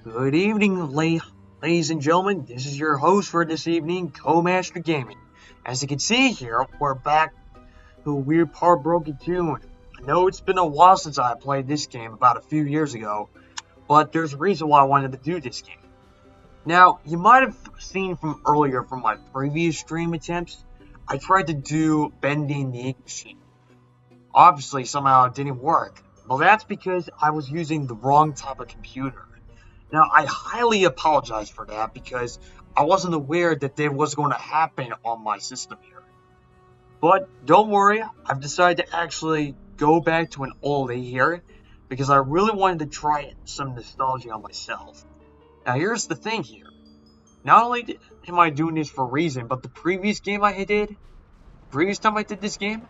Good evening, ladies and gentlemen. This is your host for this evening, Co-Master Gaming. As you can see here, we're back to a weird part broken tune. I know it's been a while since I played this game, about a few years ago, but there's a reason why I wanted to do this game. Now, you might have seen from earlier from my previous stream attempts, I tried to do bending the ink machine. Obviously, somehow it didn't work. Well, that's because I was using the wrong type of computer. Now, I highly apologize for that because I wasn't aware that there was going to happen on my system here. But don't worry, I've decided to actually go back to an oldie here because I really wanted to try some nostalgia on myself. Now, here's the thing here. Not only am I doing this for a reason, but the previous time I did this game,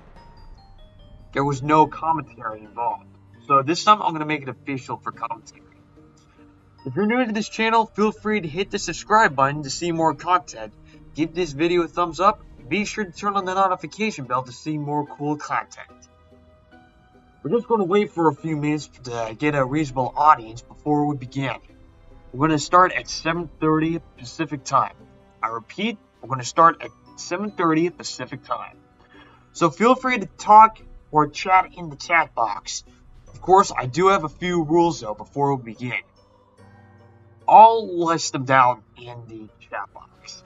there was no commentary involved. So this time I'm going to make it official for commentary. If you're new to this channel, feel free to hit the subscribe button to see more content. Give this video a thumbs up, and be sure to turn on the notification bell to see more cool content. We're just going to wait for a few minutes to get a reasonable audience before we begin. We're going to start at 7:30 Pacific time. I repeat, we're going to start at 7:30 Pacific time. So feel free to talk or chat in the chat box. Of course, I do have a few rules though before we begin. I'll list them down in the chat box.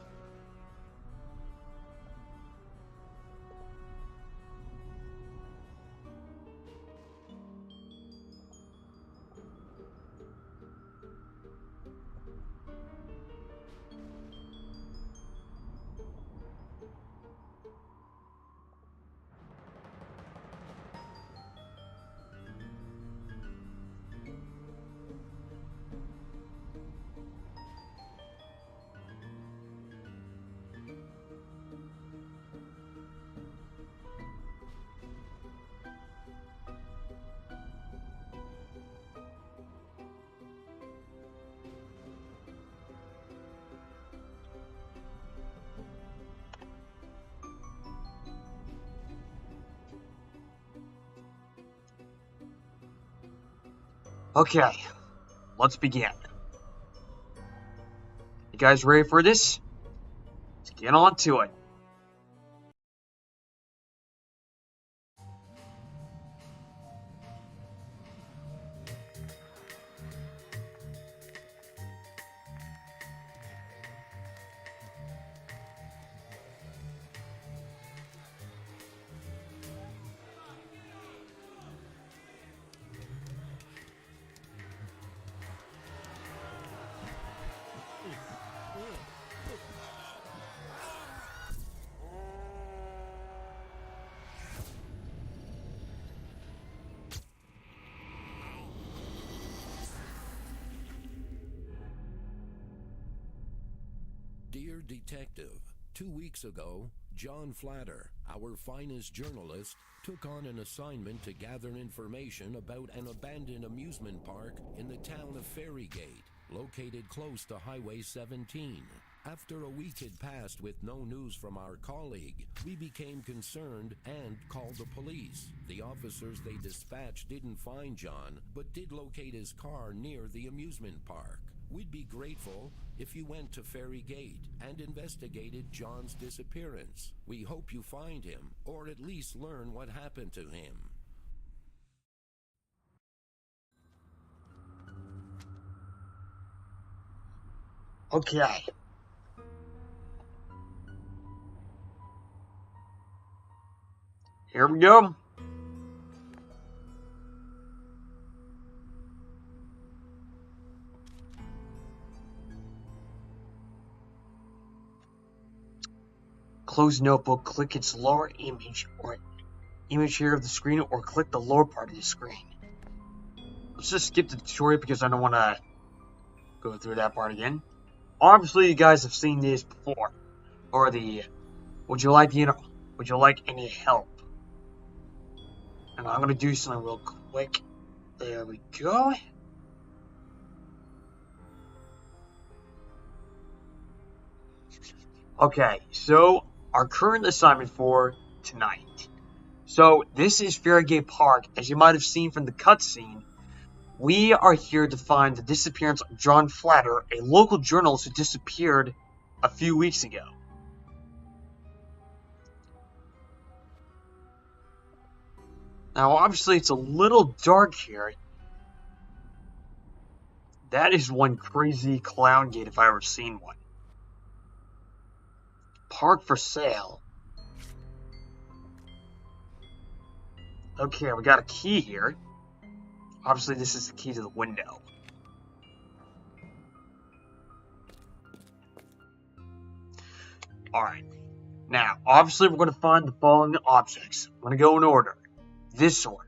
Okay, let's begin. You guys ready for this? Let's get on to it. Dear Detective, 2 weeks ago, John Flatter, our finest journalist, took on an assignment to gather information about an abandoned amusement park in the town of Ferrygate, located close to Highway 17. After a week had passed with no news from our colleague, we became concerned and called the police. The officers they dispatched didn't find John, but did locate his car near the amusement park. We'd be grateful if you went to Ferrygate and investigated John's disappearance. We hope you find him, or at least learn what happened to him. Okay. Here we go. Close notebook, click its lower image or image here of the screen, or click the lower part of the screen. Let's just skip the tutorial because I don't want to go through that part again. Obviously, you guys have seen this before. Or the, would you like any help? And I'm going to do something real quick. There we go. Okay, so our current assignment for tonight. So this is Ferrygate Park. As you might have seen from the cutscene, We are here to find the disappearance of John Flatter, a local journalist who disappeared a few weeks ago. Now, obviously, it's a little dark here. That is one crazy clown gate if I ever seen one. Park for sale. Okay, we got a key here. Obviously, this is the key to the window. Alright. Now, obviously, we're going to find the following objects. I'm going to go in order. This order.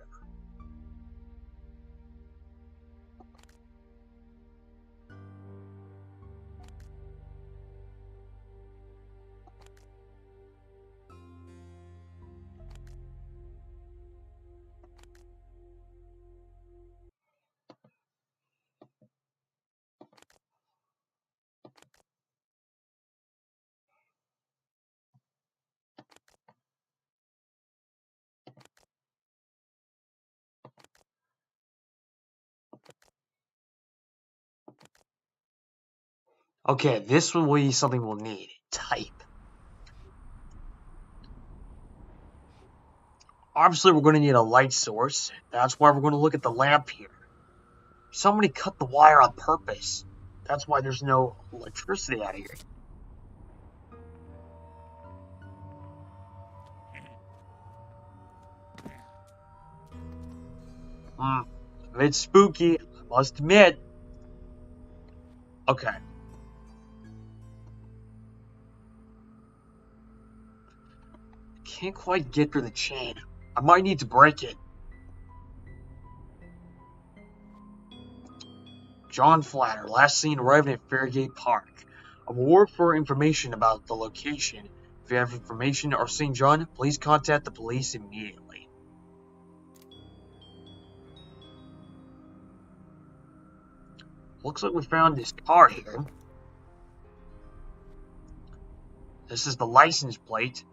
Okay, this will be something we'll need. Type. Obviously, we're going to need a light source. That's why we're going to look at the lamp here. Somebody cut the wire on purpose. That's why there's no electricity out here. A bit spooky, I must admit. Okay. Can't quite get through the chain. I might need to break it. John Flatter, last seen arriving at Fairgate Park. Award for information about the location. If you have information or seen John, please contact the police immediately. Looks like we found this car here. This is the license plate.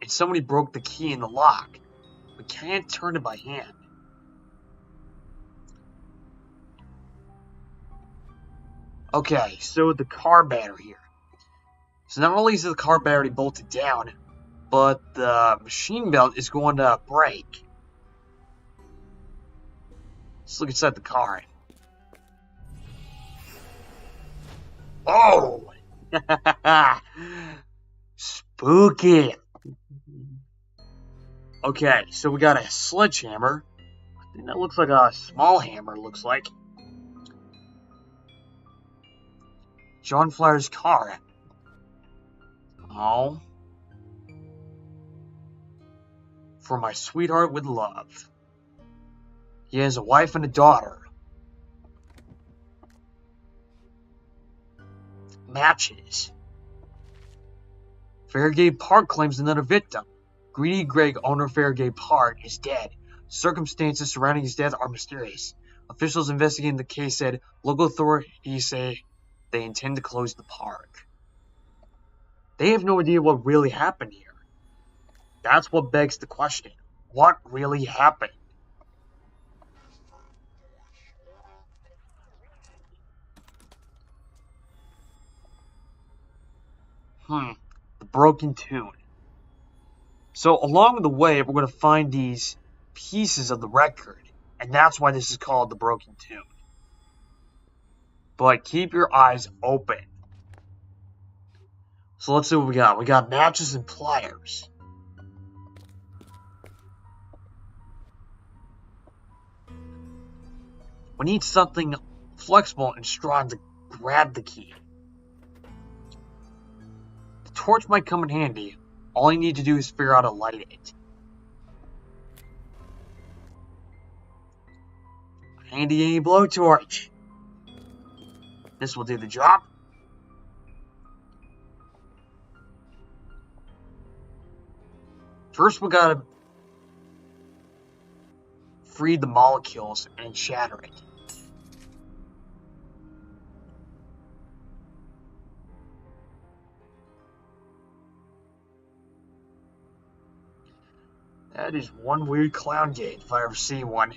And somebody broke the key in the lock. We can't turn it by hand. Okay, so the car battery here. So not only is the car battery bolted down, but the machine belt is going to break. Let's look inside the car. Oh! Spooky! Okay, so we got a sledgehammer. I think that looks like a small hammer, looks like. John Flatter's car. Oh. For my sweetheart with love. He has a wife and a daughter. Matches. Fairgate Park claims another victim. Greedy Greg, owner of Fairgate Park, is dead. Circumstances surrounding his death are mysterious. Officials investigating the case said local authorities say they intend to close the park. They have no idea what really happened here. That's what begs the question. What really happened? The broken tune. So along the way, we're going to find these pieces of the record. And that's why this is called the broken tune. But keep your eyes open. So let's see what we got. We got matches and pliers. We need something flexible and strong to grab the key. The torch might come in handy. All I need to do is figure out how to light it. Handy blowtorch. This will do the job. First, we gotta free the molecules and shatter it. That is one weird clown gate if I ever see one.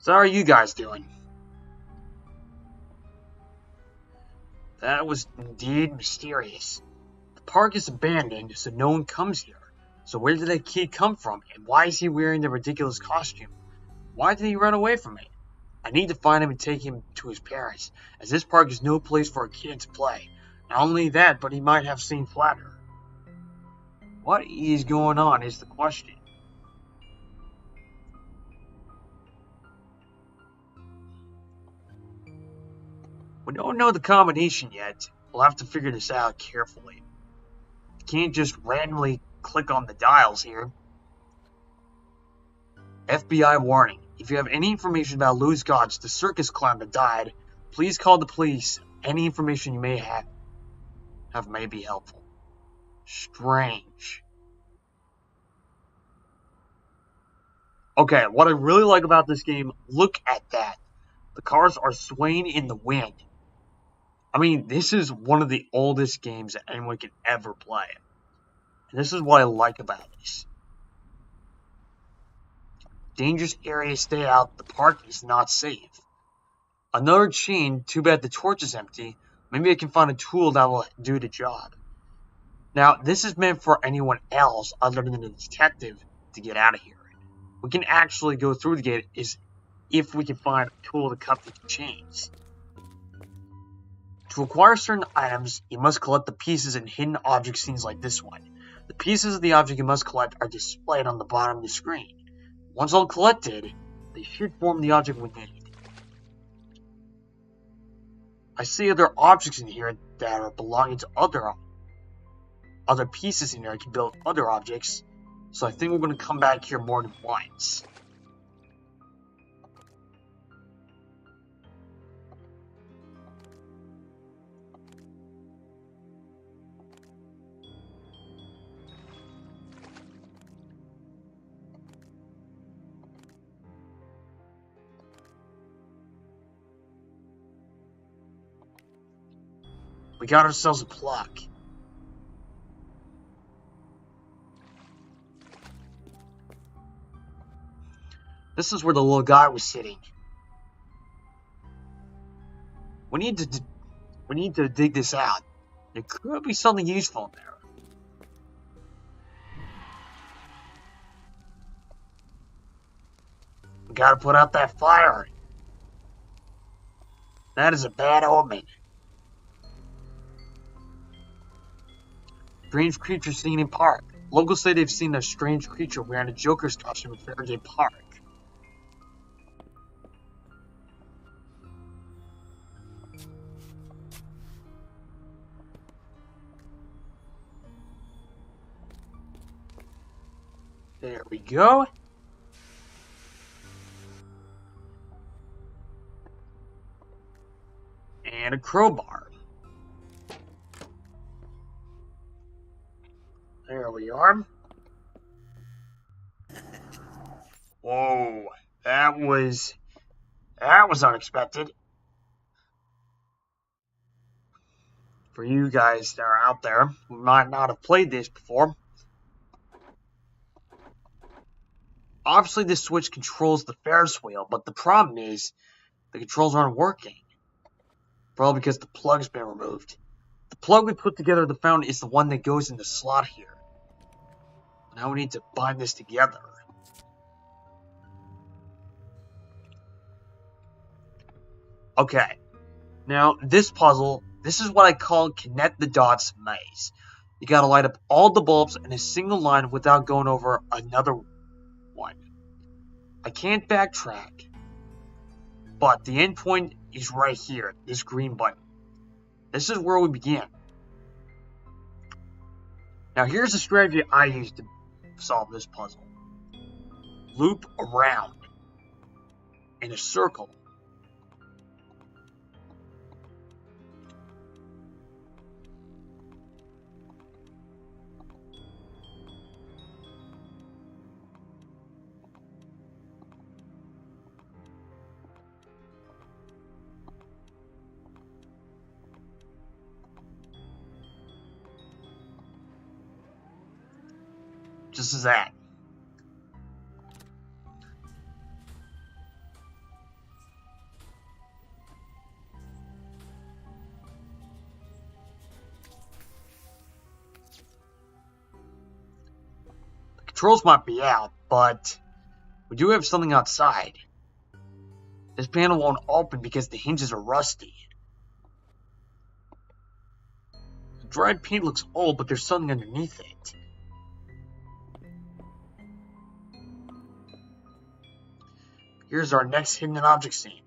So how are you guys doing? That was indeed mysterious. The park is abandoned, so no one comes here. So where did that kid come from, and why is he wearing the ridiculous costume? Why did he run away from me? I need to find him and take him to his parents, as this park is no place for a kid to play. Not only that, but he might have seen Flatter. What is going on is the question. We don't know the combination yet. We'll have to figure this out carefully. You can't just randomly click on the dials here. FBI warning. If you have any information about Louis Gotch, the circus clown that died, please call the police. Any information you may have may be helpful. Strange. Okay, what I really like about this game, look at that. The cars are swaying in the wind. I mean, this is one of the oldest games that anyone can ever play. And this is what I like about this. Dangerous area, stay out. The park is not safe. Another chain, too bad the torch is empty. Maybe I can find a tool that will do the job. Now, this is meant for anyone else other than the detective to get out of here. We can actually go through the gate if we can find a tool to cut the chains. To acquire certain items, you must collect the pieces in hidden object scenes like this one. The pieces of the object you must collect are displayed on the bottom of the screen. Once all collected, they should form the object we need. I see other objects in here that are belonging to other pieces in here. I can build other objects, so I think we're going to come back here more than once. We got ourselves a pluck. This is where the little guy was sitting. We need to dig this out. There could be something useful in there. We gotta put out that fire. That is a bad omen. Strange creature seen in park. Locals say they've seen a strange creature wearing a Joker's costume in Faraday Park. There we go. And a crowbar. There we are. Whoa, that was unexpected. For you guys that are out there who might not have played this before. Obviously this switch controls the Ferris wheel, but the problem is the controls aren't working. Probably because the plug's been removed. The plug we put together the fountain is the one that goes in the slot here. Now we need to bind this together. Okay. Now this puzzle, this is what I call connect the dots maze. You gotta light up all the bulbs in a single line without going over another one. I can't backtrack, but the end point is right here, this green button. This is where we begin. Now here's the strategy I used to solve this puzzle. Loop around in a circle. Just as that. controls might be out, but we do have something outside. This panel won't open because the hinges are rusty. The dried paint looks old, but there's something underneath it. Here's our next hidden object scene.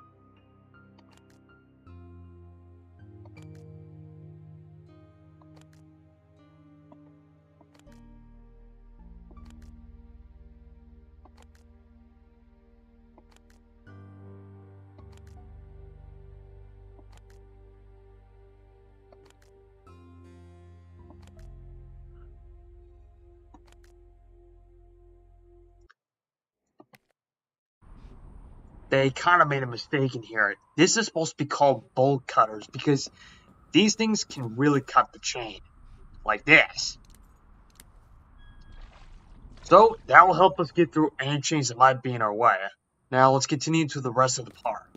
They kind of made a mistake in here. This is supposed to be called bolt cutters because these things can really cut the chain. Like this. So, that will help us get through any chains that might be in our way. Now, let's continue to the rest of the park.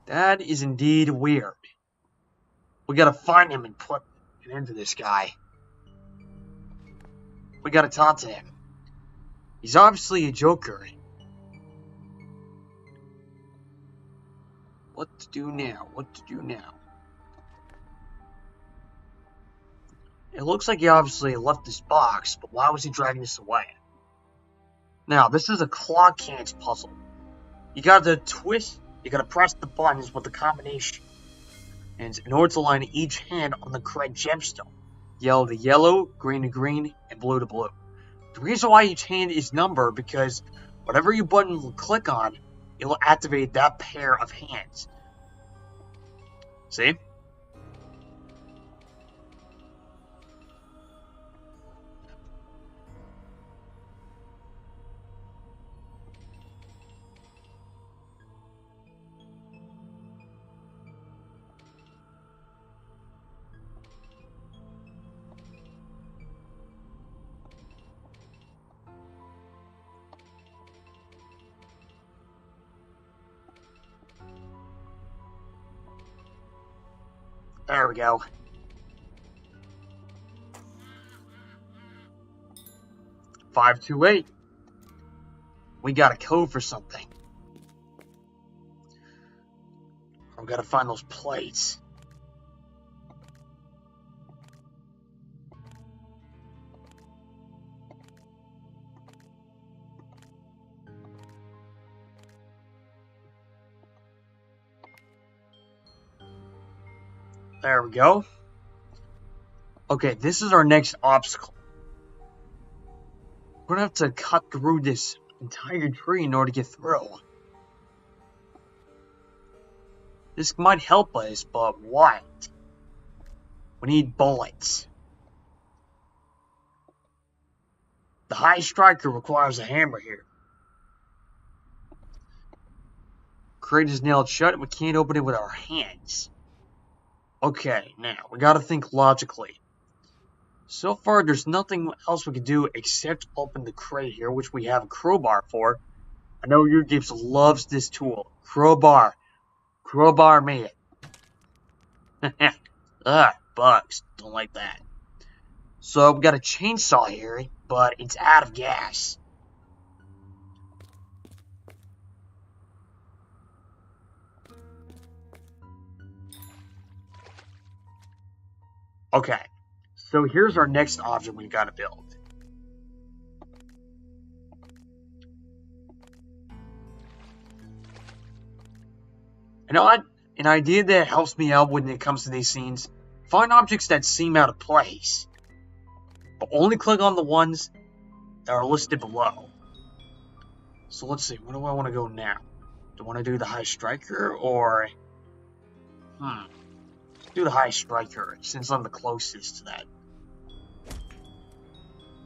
That is indeed weird. We gotta find him and put an end to this guy. We gotta talk to him. He's obviously a joker. What to do now? What to do now? It looks like he obviously left this box, but why was he dragging this away? Now, this is a clock cans puzzle. You gotta twist, you gotta press the buttons with the combination. And in order to line each hand on the correct gemstone. Yellow to yellow, green to green, and blue to blue. The reason why each hand is numbered because whatever you button will click on, it will activate that pair of hands. See? There we go. "528. We got a code for something. We gotta find those plates. There we go. Okay, this is our next obstacle. We're gonna have to cut through this entire tree in order to get through. This might help us, but what? We need bullets. The high striker requires a hammer here. Crate is nailed shut and we can't open it with our hands. Okay, now, we gotta think logically. So far, there's nothing else we can do except open the crate here, which we have a crowbar for. I know your Gibbs loves this tool. Crowbar. Crowbar me it. Ugh, bugs. Don't like that. So, we got a chainsaw here, but it's out of gas. Okay, so here's our next object we gotta build. You know what? An idea that helps me out when it comes to these scenes. Find objects that seem out of place. But only click on the ones that are listed below. So let's see, where do I want to go now? Do I want to do the high striker or... do the high striker, since I'm the closest to that.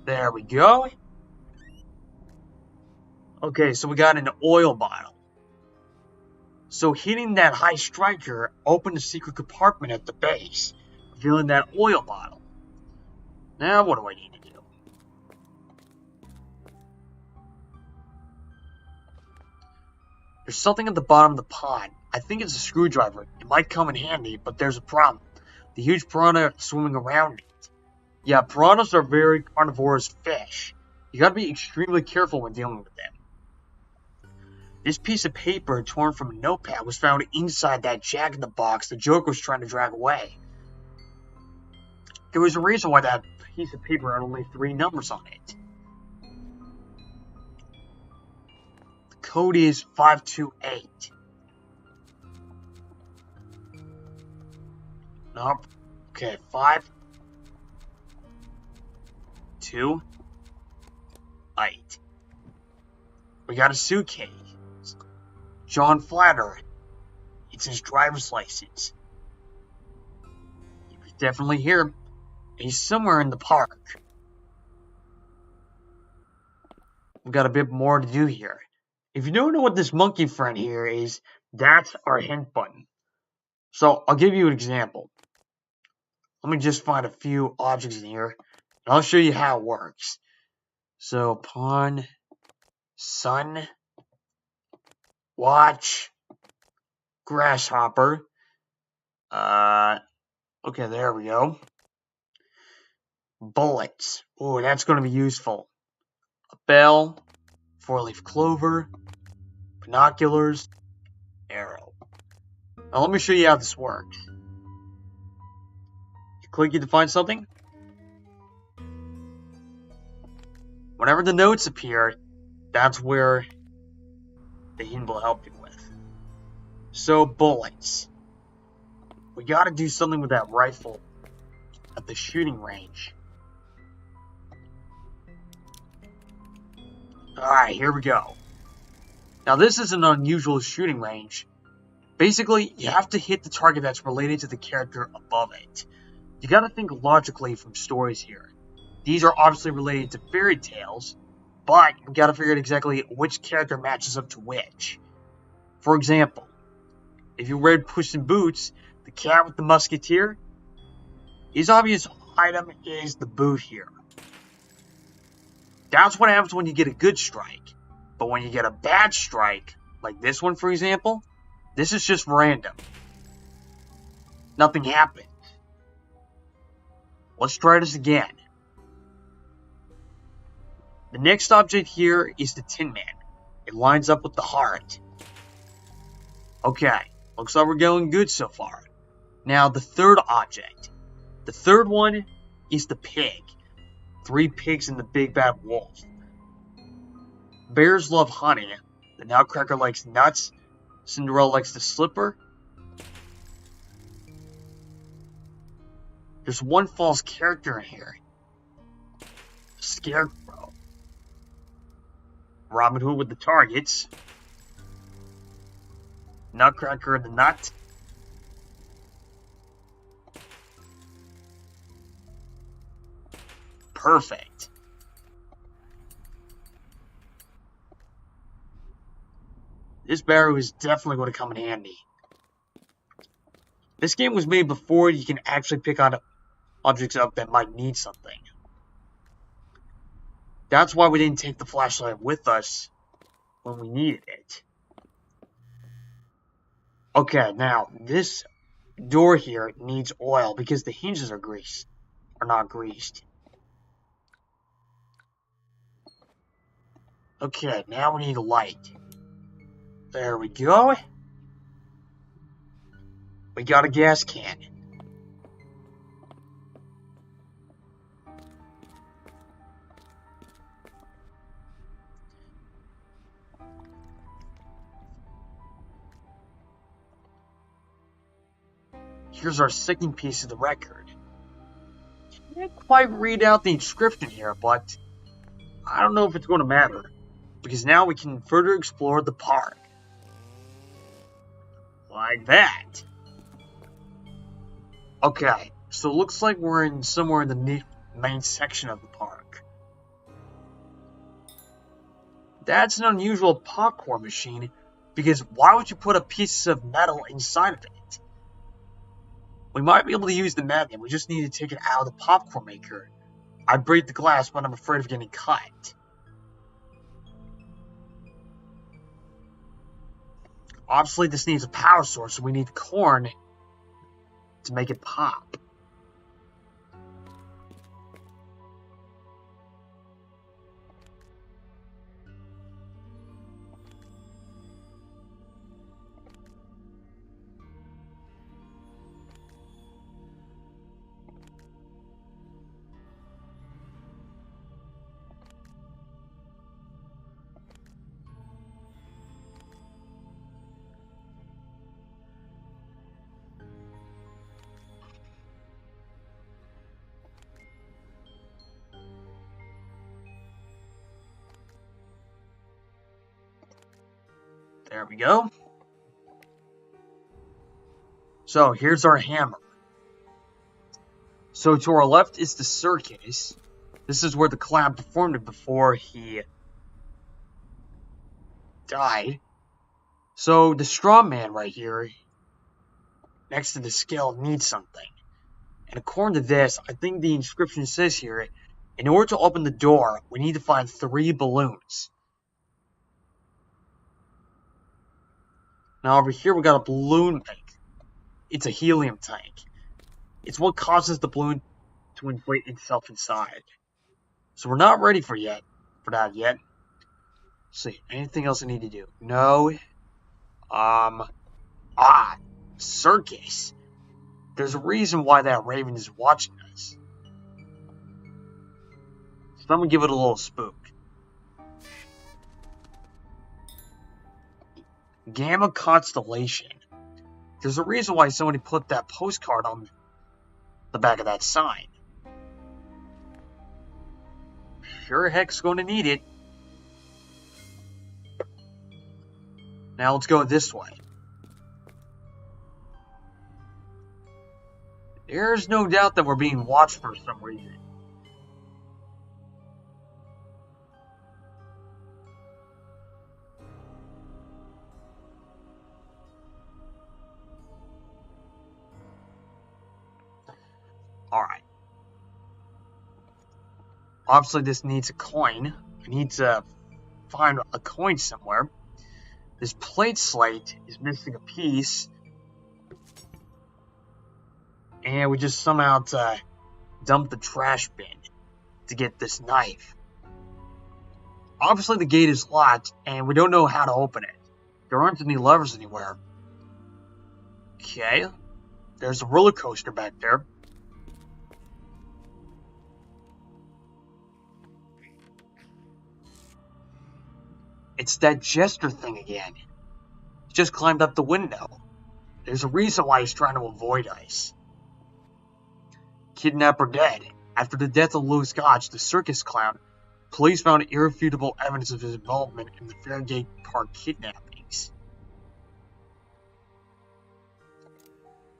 There we go. Okay, so we got an oil bottle. So hitting that high striker opened a secret compartment at the base, revealing that oil bottle. Now what do I need to do? There's something at the bottom of the pond. I think it's a screwdriver. It might come in handy, but there's a problem. The huge piranha swimming around it. Yeah, piranhas are very carnivorous fish. You gotta be extremely careful when dealing with them. This piece of paper torn from a notepad was found inside that Jack-in-the-Box the Joker was trying to drag away. There was a reason why that piece of paper had only 3 numbers on it. The code is 528. Nope. Okay, 5, 2, 8. We got a suitcase. John Flatter. It's his driver's license. He's definitely here. He's somewhere in the park. We've got a bit more to do here. If you don't know what this monkey friend here is, that's our hint button. So I'll give you an example. Let me just find a few objects in here, and I'll show you how it works. So pawn, sun, watch, grasshopper. Okay, there we go. Bullets. Ooh, that's going to be useful. A bell, 4-leaf clover, binoculars, arrow. Now let me show you how this works. You click it to find something. Whenever the notes appear, that's where the hint will help you with. So, bullets. We gotta do something with that rifle at the shooting range. Alright, here we go. Now, this is an unusual shooting range. Basically, you have to hit the target that's related to the character above it. You gotta think logically from stories here. These are obviously related to fairy tales, but you gotta figure out exactly which character matches up to which. For example, if you read Puss in Boots, the cat with the musketeer, his obvious item is the boot here. That's what happens when you get a good strike. But when you get a bad strike, like this one for example, this is just random. Nothing happened. Let's try this again. The next object here is the Tin Man. It lines up with the heart. Okay, looks like we're going good so far. Now the third object. The third one is the pig. 3 pigs and the big bad wolf. Bears love honey. The Nutcracker likes nuts. Cinderella likes the slipper. There's one false character in here. Scarecrow. Robin Hood with the targets. Nutcracker and the nut. Perfect. This barrow is definitely going to come in handy. This game was made before you can actually pick on objects up that might need something. That's why we didn't take the flashlight with us when we needed it. Okay, now this door here needs oil because the hinges are not greased. Okay, now we need a light. There we go. We got a gas can. Here's our second piece of the record. Can't quite read out the inscription here, but I don't know if it's going to matter, because now we can further explore the park. Like that. Okay, so it looks like we're in somewhere in the main section of the park. That's an unusual popcorn machine, because why would you put a piece of metal inside of it? We might be able to use the magnet, we just need to take it out of the popcorn maker. I'd break the glass, but I'm afraid of getting cut. Obviously, this needs a power source, so we need corn to make it pop. There we go. So here's our hammer. So to our left is the circus. This is where the clown performed it before he died. So the straw man right here, next to the scale, needs something. And according to this, I think the inscription says here, in order to open the door, we need to find 3 balloons. Now over here we got a balloon tank. It's a helium tank. It's what causes the balloon to inflate itself inside. So we're not ready for that yet. Let's see, anything else I need to do? No. Circus. There's a reason why that raven is watching us. So I'm gonna give it a little spook. Gamma Constellation. There's a reason why somebody put that postcard on the back of that sign. Sure heck's going to need it. Now let's go this way. There's no doubt that we're being watched for some reason. Alright. Obviously this needs a coin. I need to find a coin somewhere. This plate slate is missing a piece. And we just somehow dumped the trash bin to get this knife. Obviously the gate is locked and we don't know how to open it. There aren't any levers anywhere. Okay. There's a roller coaster back there. It's that jester thing again. He just climbed up the window. There's a reason why he's trying to avoid us. Kidnapper dead. After the death of Louis Gotch, the circus clown, police found irrefutable evidence of his involvement in the Fairgate Park kidnappings.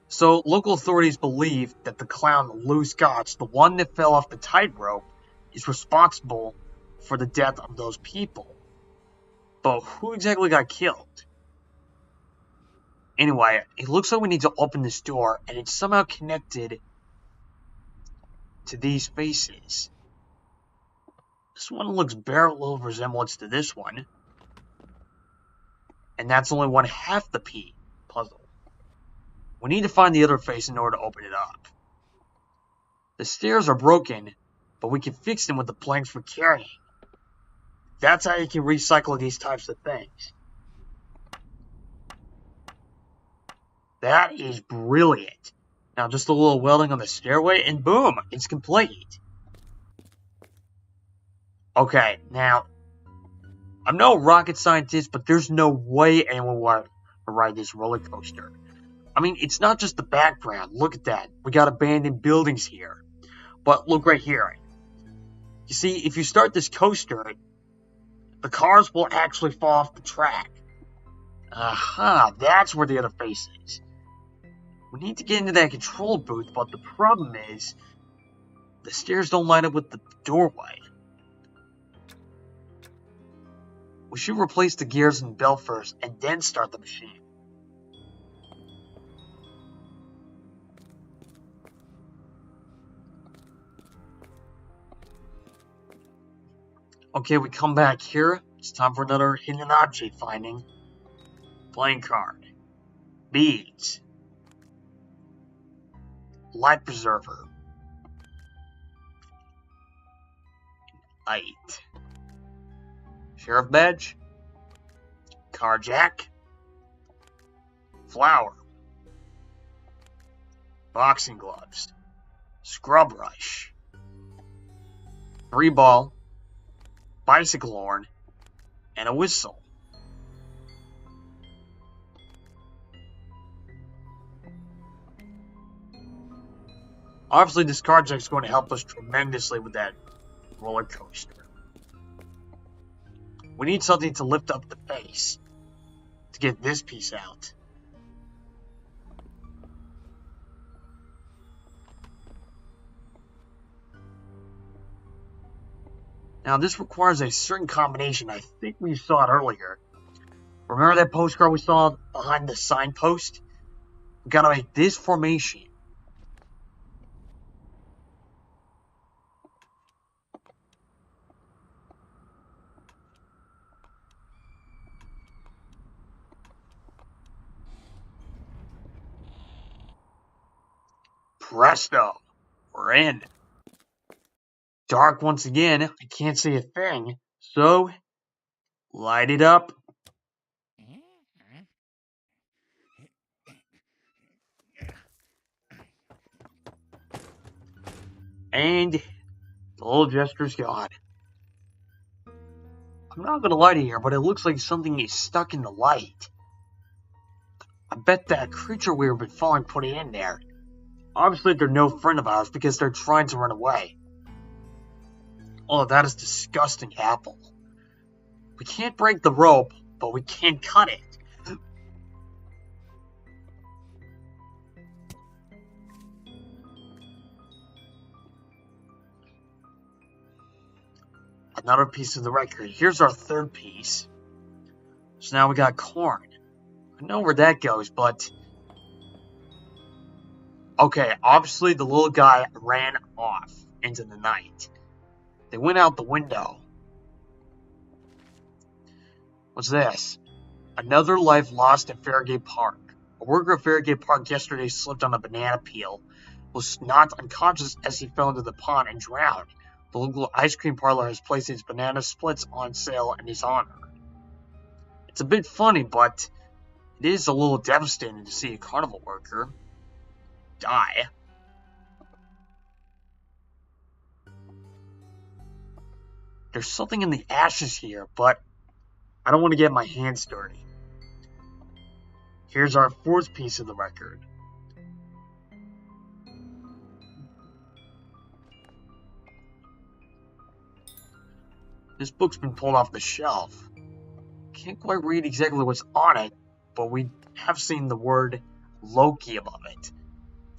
So, local authorities believe that the clown Louis Gotch, the one that fell off the tightrope, is responsible for the death of those people. But who exactly got killed? Anyway, it looks like we need to open this door, and it's somehow connected to these faces. This one looks bare little resemblance to this one. And that's only one half the puzzle. We need to find the other face in order to open it up. The stairs are broken, but we can fix them with the planks we're carrying. That's how you can recycle these types of things. That is brilliant. Now just a little welding on the stairway and boom, it's complete. Okay, now, I'm no rocket scientist, but there's no way anyone would ride this roller coaster. I mean, it's not just the background. Look at that. We got abandoned buildings here. But look right here. You see, if you start this coaster, the cars will actually fall off the track. Aha, that's where the other face is. We need to get into that control booth, but the problem is, the stairs don't line up with the doorway. We should replace the gears and belt first, and then start the machine. Okay, we come back here. It's time for another hidden object finding. Playing card. Beads. Life preserver. Light. Sheriff badge. Card jack. Flower. Boxing gloves. Scrub brush. 3-ball. Bicycle horn. And a whistle. Obviously, this card deck is going to help us tremendously with that roller coaster. We need something to lift up the face to get this piece out. Now, this requires a certain combination. I think we saw it earlier. Remember that postcard we saw behind the signpost? We gotta make this formation. Presto, we're in. Dark once again, I can't see a thing, so light it up. And the little gesture's gone. I'm not gonna lie to you here, but it looks like something is stuck in the light. I bet that creature we've been following put it in there. Obviously, they're no friend of ours because they're trying to run away. Oh, that is disgusting, Apple. We can't break the rope, but we can cut it. Another piece of the record. Here's our third piece. So now we got corn. I know where that goes, but... Okay, obviously the little guy ran off into the night. They went out the window. What's this? Another life lost at Farragut Park. A worker at Farragut Park yesterday slipped on a banana peel, was knocked unconscious as he fell into the pond and drowned. The local ice cream parlor has placed its banana splits on sale in his honor. It's a bit funny, but it is a little devastating to see a carnival worker die. There's something in the ashes here, but I don't want to get my hands dirty. Here's our fourth piece of the record. This book's been pulled off the shelf. Can't quite read exactly what's on it, but we have seen the word Loki above it.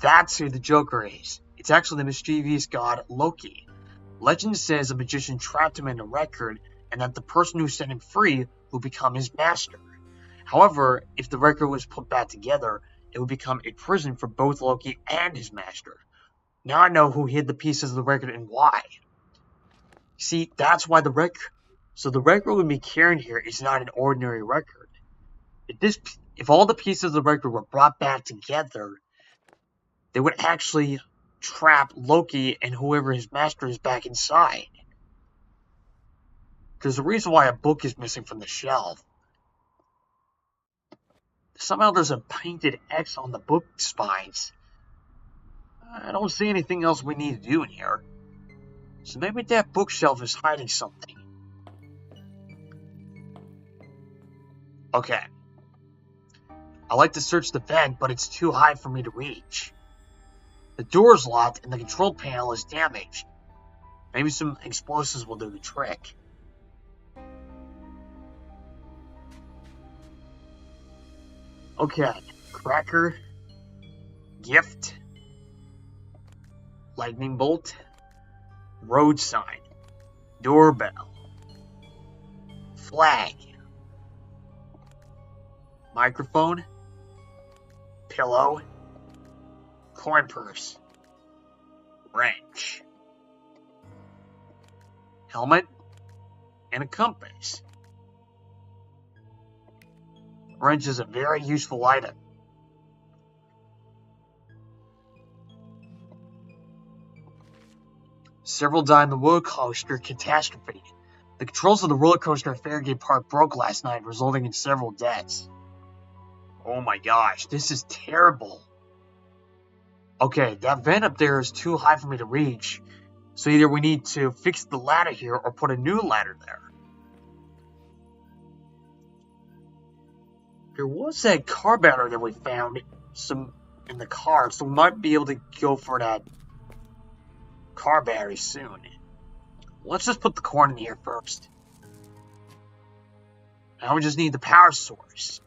That's who the Joker is. It's actually the mischievous god Loki. Legend says a magician trapped him in a record, and that the person who set him free will become his master. However, if the record was put back together, it would become a prison for both Loki and his master. Now I know who hid the pieces of the record and why. See, that's why the record... So the record we'll be carrying here is not an ordinary record. If all the pieces of the record were brought back together, they would actually trap Loki and whoever his master is back inside. There's a reason why a book is missing from the shelf. Somehow there's a painted X on the book spines. I don't see anything else we need to do in here. So maybe that bookshelf is hiding something. Okay. I like to search the vent, but it's too high for me to reach. The door is locked and the control panel is damaged. Maybe some explosives will do the trick. Okay. Cracker. Gift. Lightning bolt. Road sign. Doorbell. Flag. Microphone. Pillow. Coin purse. Wrench. Helmet. And a compass. Wrench is a very useful item. Several died in the roller coaster catastrophe. The controls of the roller coaster at Fairgate Park broke last night, resulting in several deaths. Oh my gosh, this is terrible. Okay, that vent up there is too high for me to reach. So either we need to fix the ladder here or put a new ladder there. There was that car battery that we found in the car, so we might be able to go for that car battery soon. Let's just put the corn in here first. Now we just need the power source.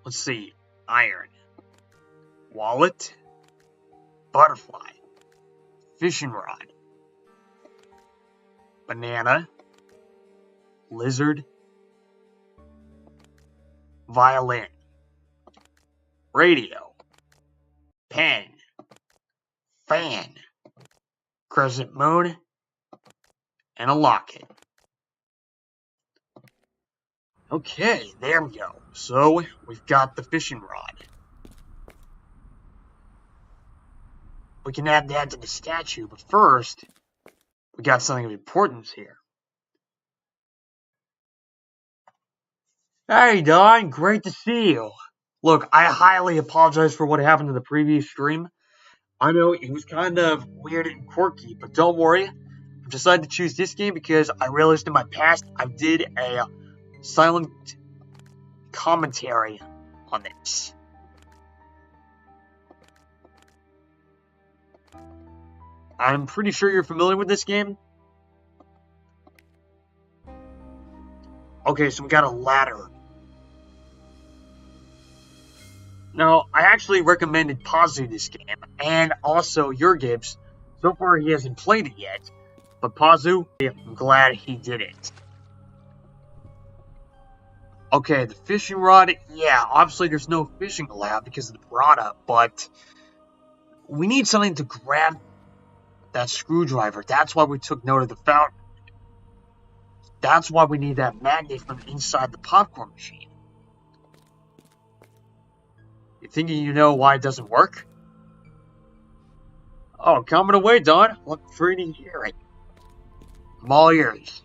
Let's see. Iron. Wallet. Butterfly. Fishing rod. Banana. Lizard. Violin. Radio. Pen. Fan. Crescent moon. And a locket. Okay, there we go. So, we've got the fishing rod. We can add that to the statue, but first, we got something of importance here. Hey, Don, great to see you. Look, I highly apologize for what happened in the previous stream. I know it was kind of weird and quirky, but don't worry. I've decided to choose this game because I realized in my past I did a silent commentary on this. I'm pretty sure you're familiar with this game. Okay, so we got a ladder. Now, I actually recommended Pazu this game, and also your Gibbs. So far, he hasn't played it yet, but Pazu, I'm glad he did it. Okay, the fishing rod, yeah, obviously there's no fishing allowed because of the piranha, but we need something to grab that screwdriver. That's why we took note of the fountain. That's why we need that magnet from inside the popcorn machine. You thinking you know why it doesn't work? Oh, coming away, Don. Look for you to hear it. I'm all ears.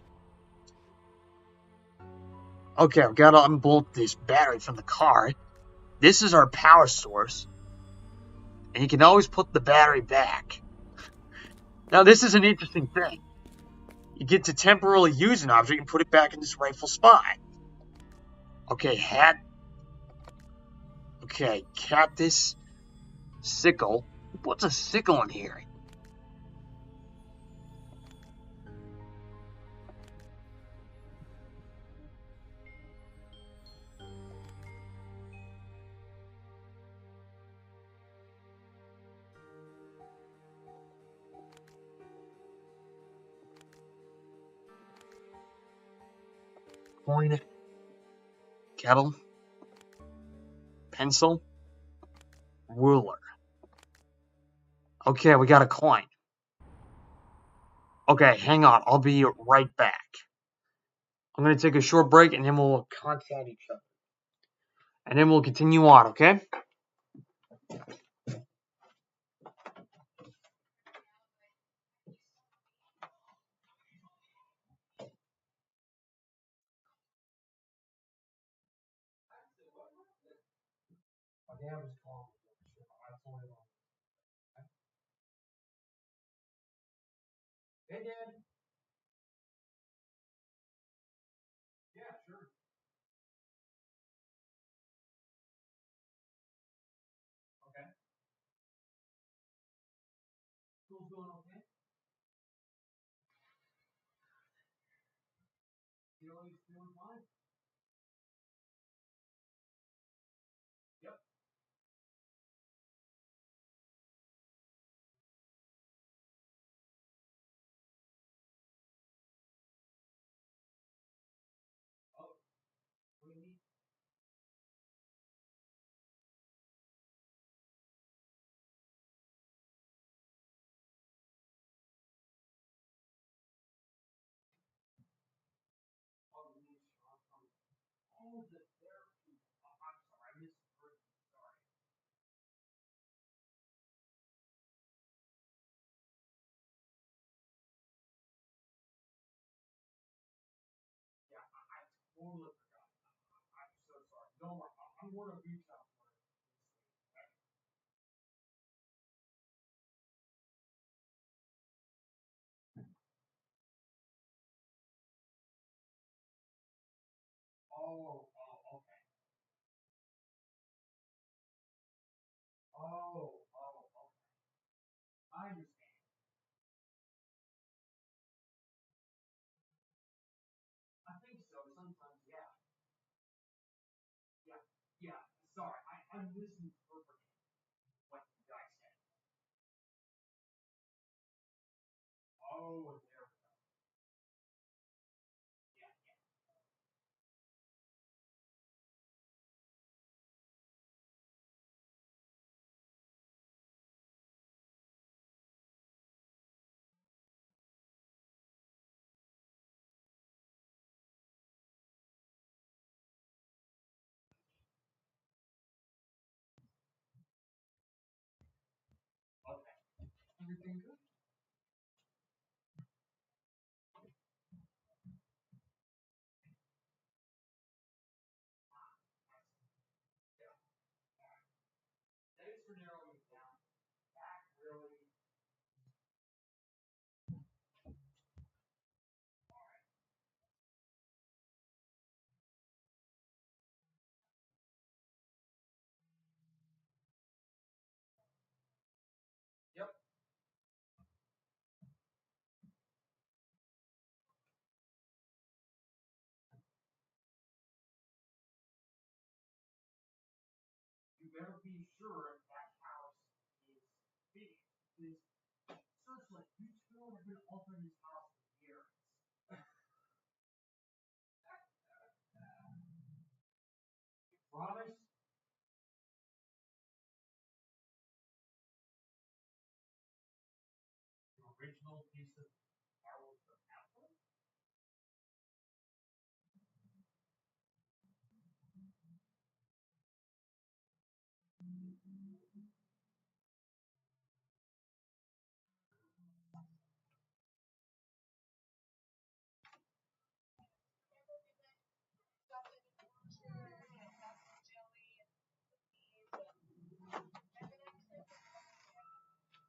Okay, I've got to unbolt this battery from the car. This is our power source. And you can always put the battery back. Now, this is an interesting thing. You get to temporarily use an object and put it back in its rightful spot. Okay, hat. Okay, cactus. Sickle. What's a sickle in here? Coin. Kettle. Pencil. Ruler. Okay, we got a coin. Okay, hang on. I'll be right back. I'm going to take a short break and then we'll contact each other. And then we'll continue on, okay? Hey, Dad. Yeah, sure. Okay. School's going okay? You know, he's doing fine. Yep. Oh, what do you need? totally forgot. I'm so sorry. Don't worry. I'm going to reach out for it this week. Okay? Okay. Okay. I understand. I think so. Sometimes, yeah. Yeah. Yeah. Sorry. I'm listening perfectly what you guys said. Oh, there we go. Yeah. Okay. Everything good? Yeah. Thanks for narrowing it down. That really. Yep. You better be sure that house is big. Because seriously, you two have been altering this house for years. Promise? The original piece of Harold the Apple?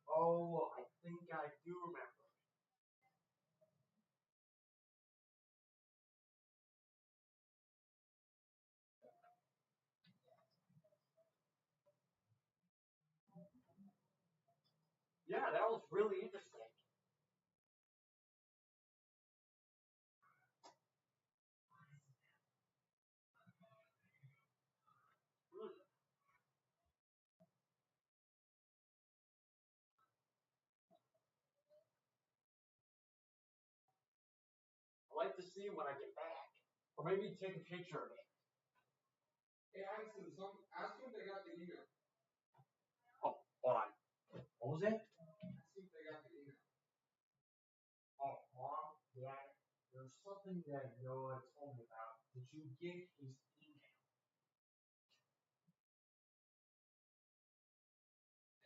Oh, I think I do remember. Yeah, that was really interesting. Hmm. I'd like to see it when I get back. Or maybe take a picture of it. Hey, Axel, ask him if they got the email. Oh, hold on. What was it? Ask him if they got the email. Oh, Mom, Dad, there's something that Noah told me about. Did you get his email?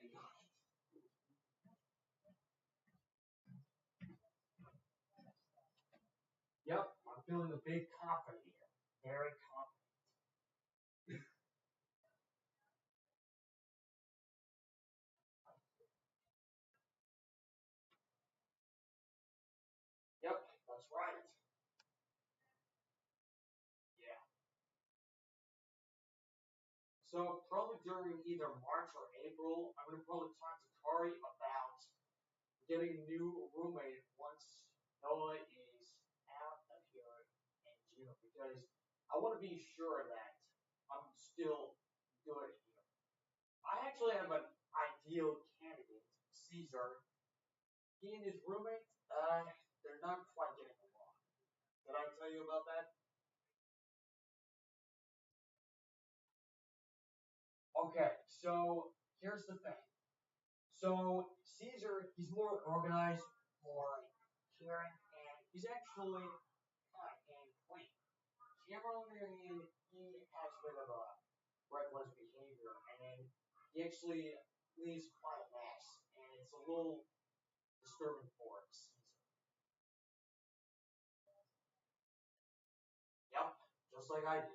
They got it. Yep, I'm feeling a bit confident here. Very confident. Yep, that's right. Yeah. So probably during either March or April, I'm gonna probably talk to Kari about getting a new roommate once Noah is out of here in June because I want to be sure that I'm still good here. I actually have an ideal candidate, Caesar. He and his roommate, they're not quite getting along. Did I tell you about that? Okay, so here's the thing. So Caesar, he's more organized, more caring, and he's actually kind and clean. Cameron, he has a bit of a reckless behavior, and he actually leaves quite a mess, and it's a little disturbing for Caesar. Yep. just like I do.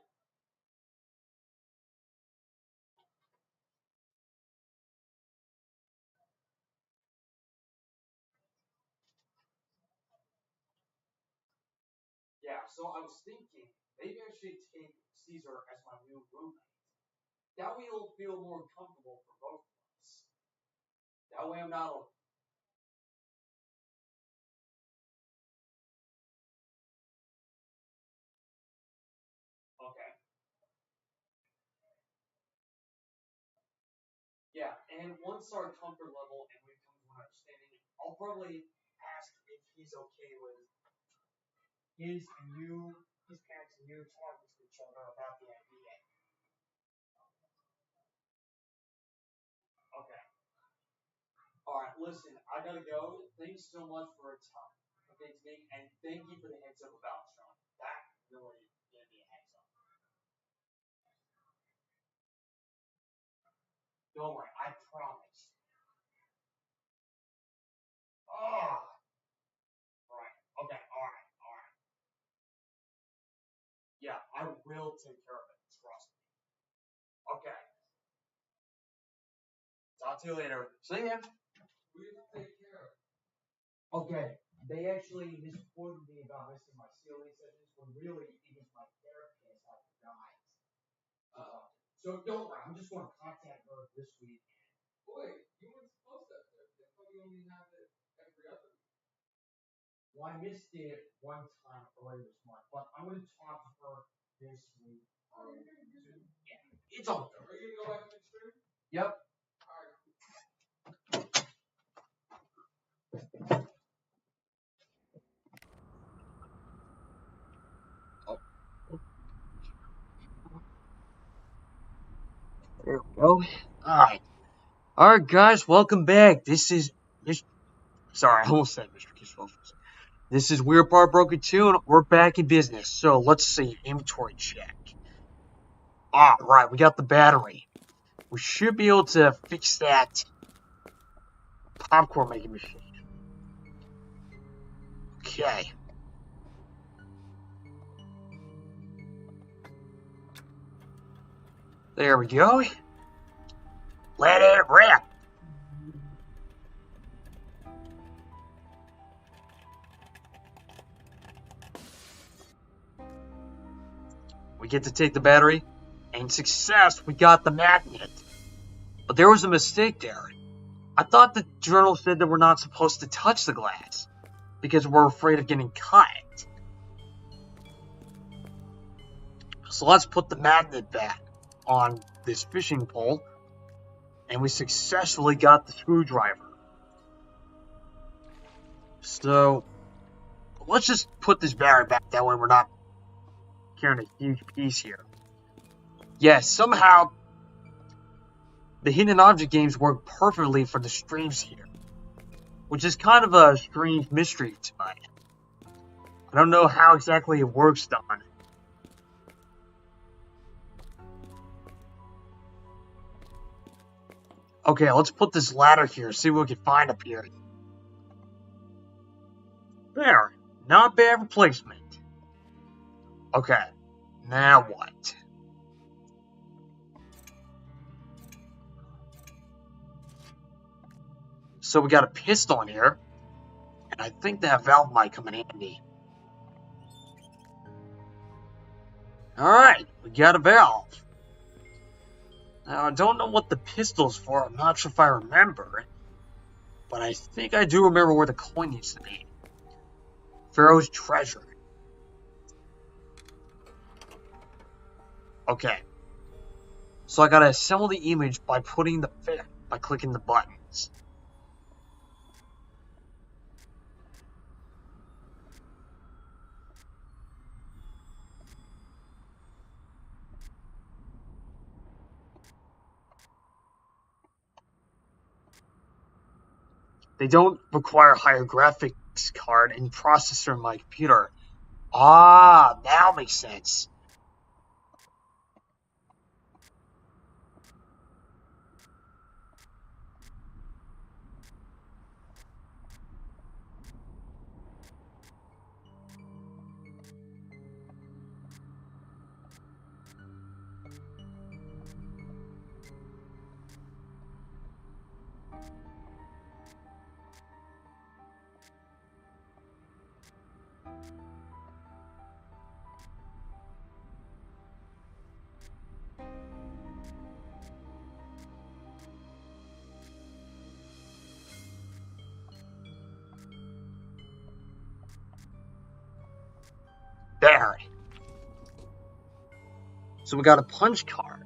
Yeah, so I was thinking maybe I should take Caesar as my new roommate. That way it'll feel more comfortable for both of us. That way I'm not alone. Okay. Yeah, and once our comfort level and we come to an understanding, I'll probably ask if he's okay with his parents and you talking to each other about the idea. Okay. Alright, listen, I gotta go. Thanks so much for your time. Okay, today, and thank you for the heads up about Sean. That really gave me a heads up. Don't worry, I promise. Oh, alright, okay, alright. Yeah, I will take care of it, trust me. Okay, talk to you later. See ya. We have to take care of it. Okay, they actually misquoted me about missing my CLA sessions when really it was my therapist I forgot. So don't worry, I'm just going to contact her this week. Wait, you weren't supposed to have therapy. I thought you only have it every other week. Well, I missed it one time earlier this month, but I'm going to talk to her this week. Oh, you're gonna do it. Yeah, it's all good. Are you gonna go back to the stream? Yep. Alright. There we go. Alright. Alright, guys, welcome back. This is Sorry, I almost said Mr. Kishwell. This is Weird Part Broken 2, and we're back in business. So let's see. Inventory check. Alright, we got the battery. We should be able to fix that popcorn making machine. Okay. There we go. Let it rip. We get to take the battery, and success, we got the magnet. But there was a mistake there. I thought the journal said that we're not supposed to touch the glass because we're afraid of getting cut. So let's put the magnet back on this fishing pole, and we successfully got the screwdriver. So let's just put this battery back, that way we're not carrying a huge piece here. Yes, somehow the hidden object games work perfectly for the streams here, which is kind of a strange mystery to me. I don't know how exactly it works, Don. Okay, let's put this ladder here, see what we can find up here. There, not bad replacement. Okay, now what? So we got a pistol in here, and I think that valve might come in handy. Alright, we got a valve. Now, I don't know what the pistol's for, I'm not sure if I remember, but I think I do remember where the coin needs to be. Pharaoh's treasure. Okay. So I gotta assemble the image by clicking the buttons. They don't require a higher graphics card and processor in my computer. Ah, now makes sense. There. So we got a punch card.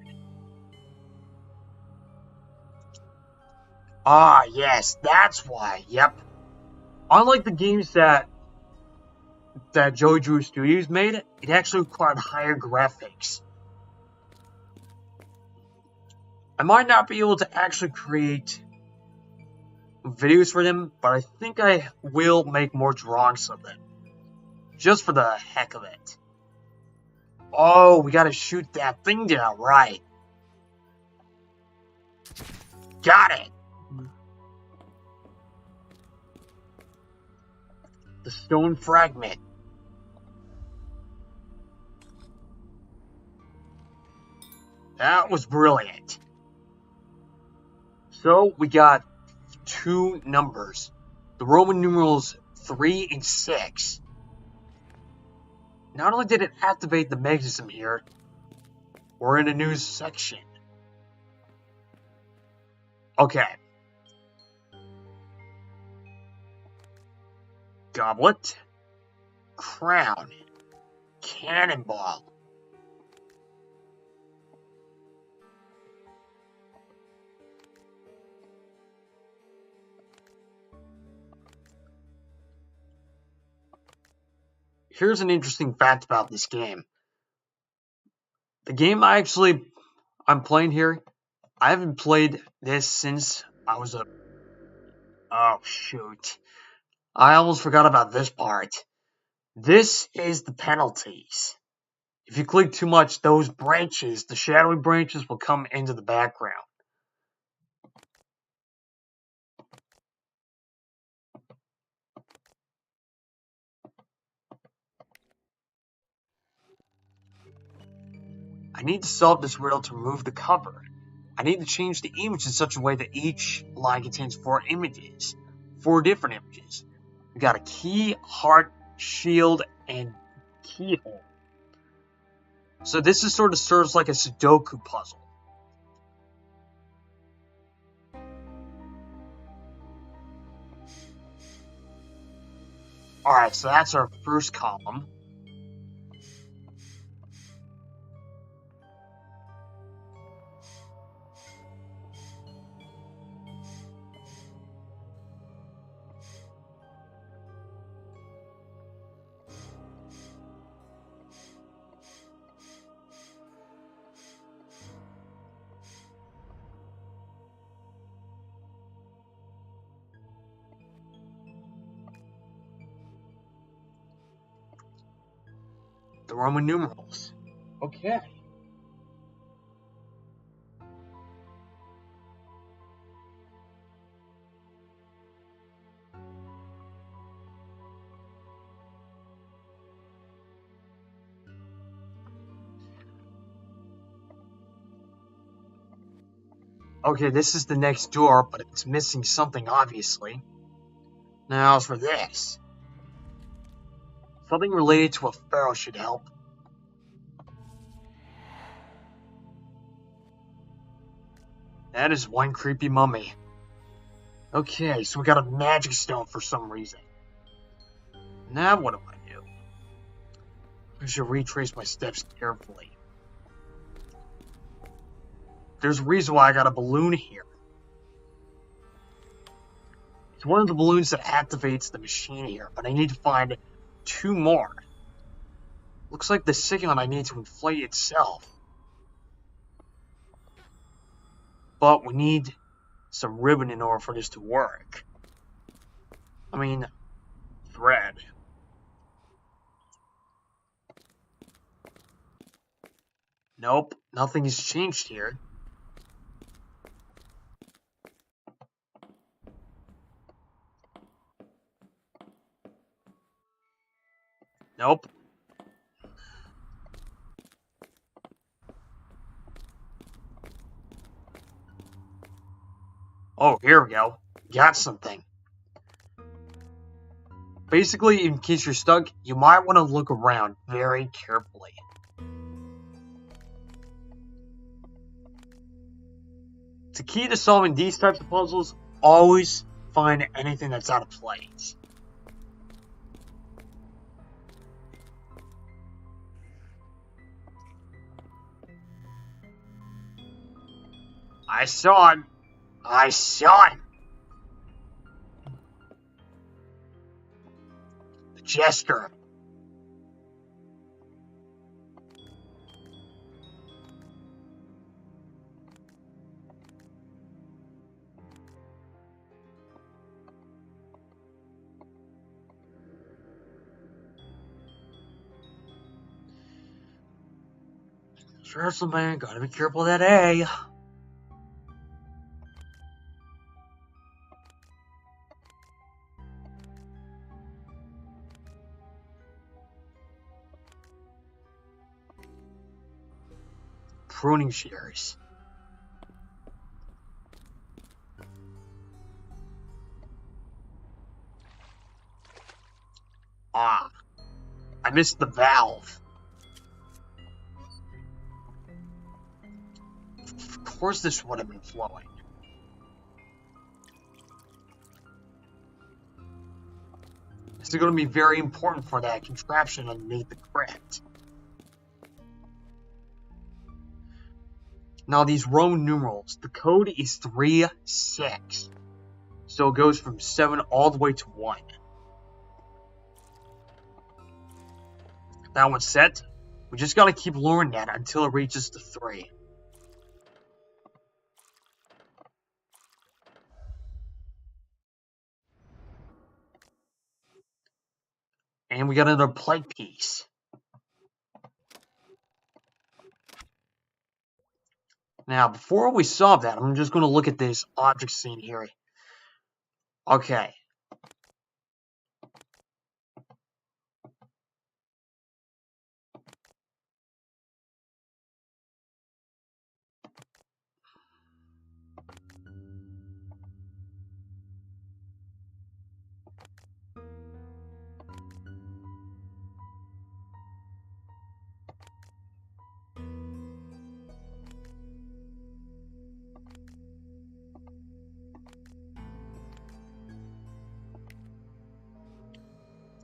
Ah, yes, that's why. Yep. Unlike the games that Joey Drew Studios made, it actually required higher graphics. I might not be able to actually create videos for them, but I think I will make more drawings of them. Just for the heck of it. Oh, we gotta shoot that thing down, right. Got it! The stone fragment. That was brilliant. So, we got two numbers. The Roman numerals 3 and 6. Not only did it activate the mechanism here, we're in a new section. Okay. Goblet. Crown. Cannonball. Here's an interesting fact about this game. The game I'm playing here, I haven't played this since I was a... Oh, shoot. I almost forgot about this part. This is the penalties. If you click too much, those branches, the shadowy branches, will come into the background. I need to solve this riddle to remove the cover. I need to change the image in such a way that each line contains 4 images. 4 different images. We got a key, heart, shield, and keyhole. So this is sort of serves like a Sudoku puzzle. Alright, so that's our first column. The Roman numerals. Okay. Okay, this is the next door, but it's missing something, obviously. Now, as for this. Something related to a pharaoh should help. That is one creepy mummy. Okay, so we got a magic stone for some reason. Now what do I do? I should retrace my steps carefully. There's a reason why I got a balloon here. It's one of the balloons that activates the machine here, but I need to find 2 more. Looks like the second one I need to inflate itself. But we need some ribbon in order for this to work. I mean, thread. Nope, nothing has changed here. Nope. Oh, here we go. Got something. Basically, in case you're stuck, you might want to look around very carefully. The key to solving these types of puzzles, always find anything that's out of place. I saw him. I saw him. The jester. Seriously, man, gotta be careful of that A. Pruning shears. Ah, I missed the valve. Of course this would have been flowing. This is going to be very important for that contraption underneath the crypt. Now these Roman numerals, the code is 36. So it goes from 7 all the way to 1. That one's set. We just gotta keep lowering that until it reaches the 3. And we got another plate piece. Now, before we solve that, I'm just going to look at this object scene here. Okay.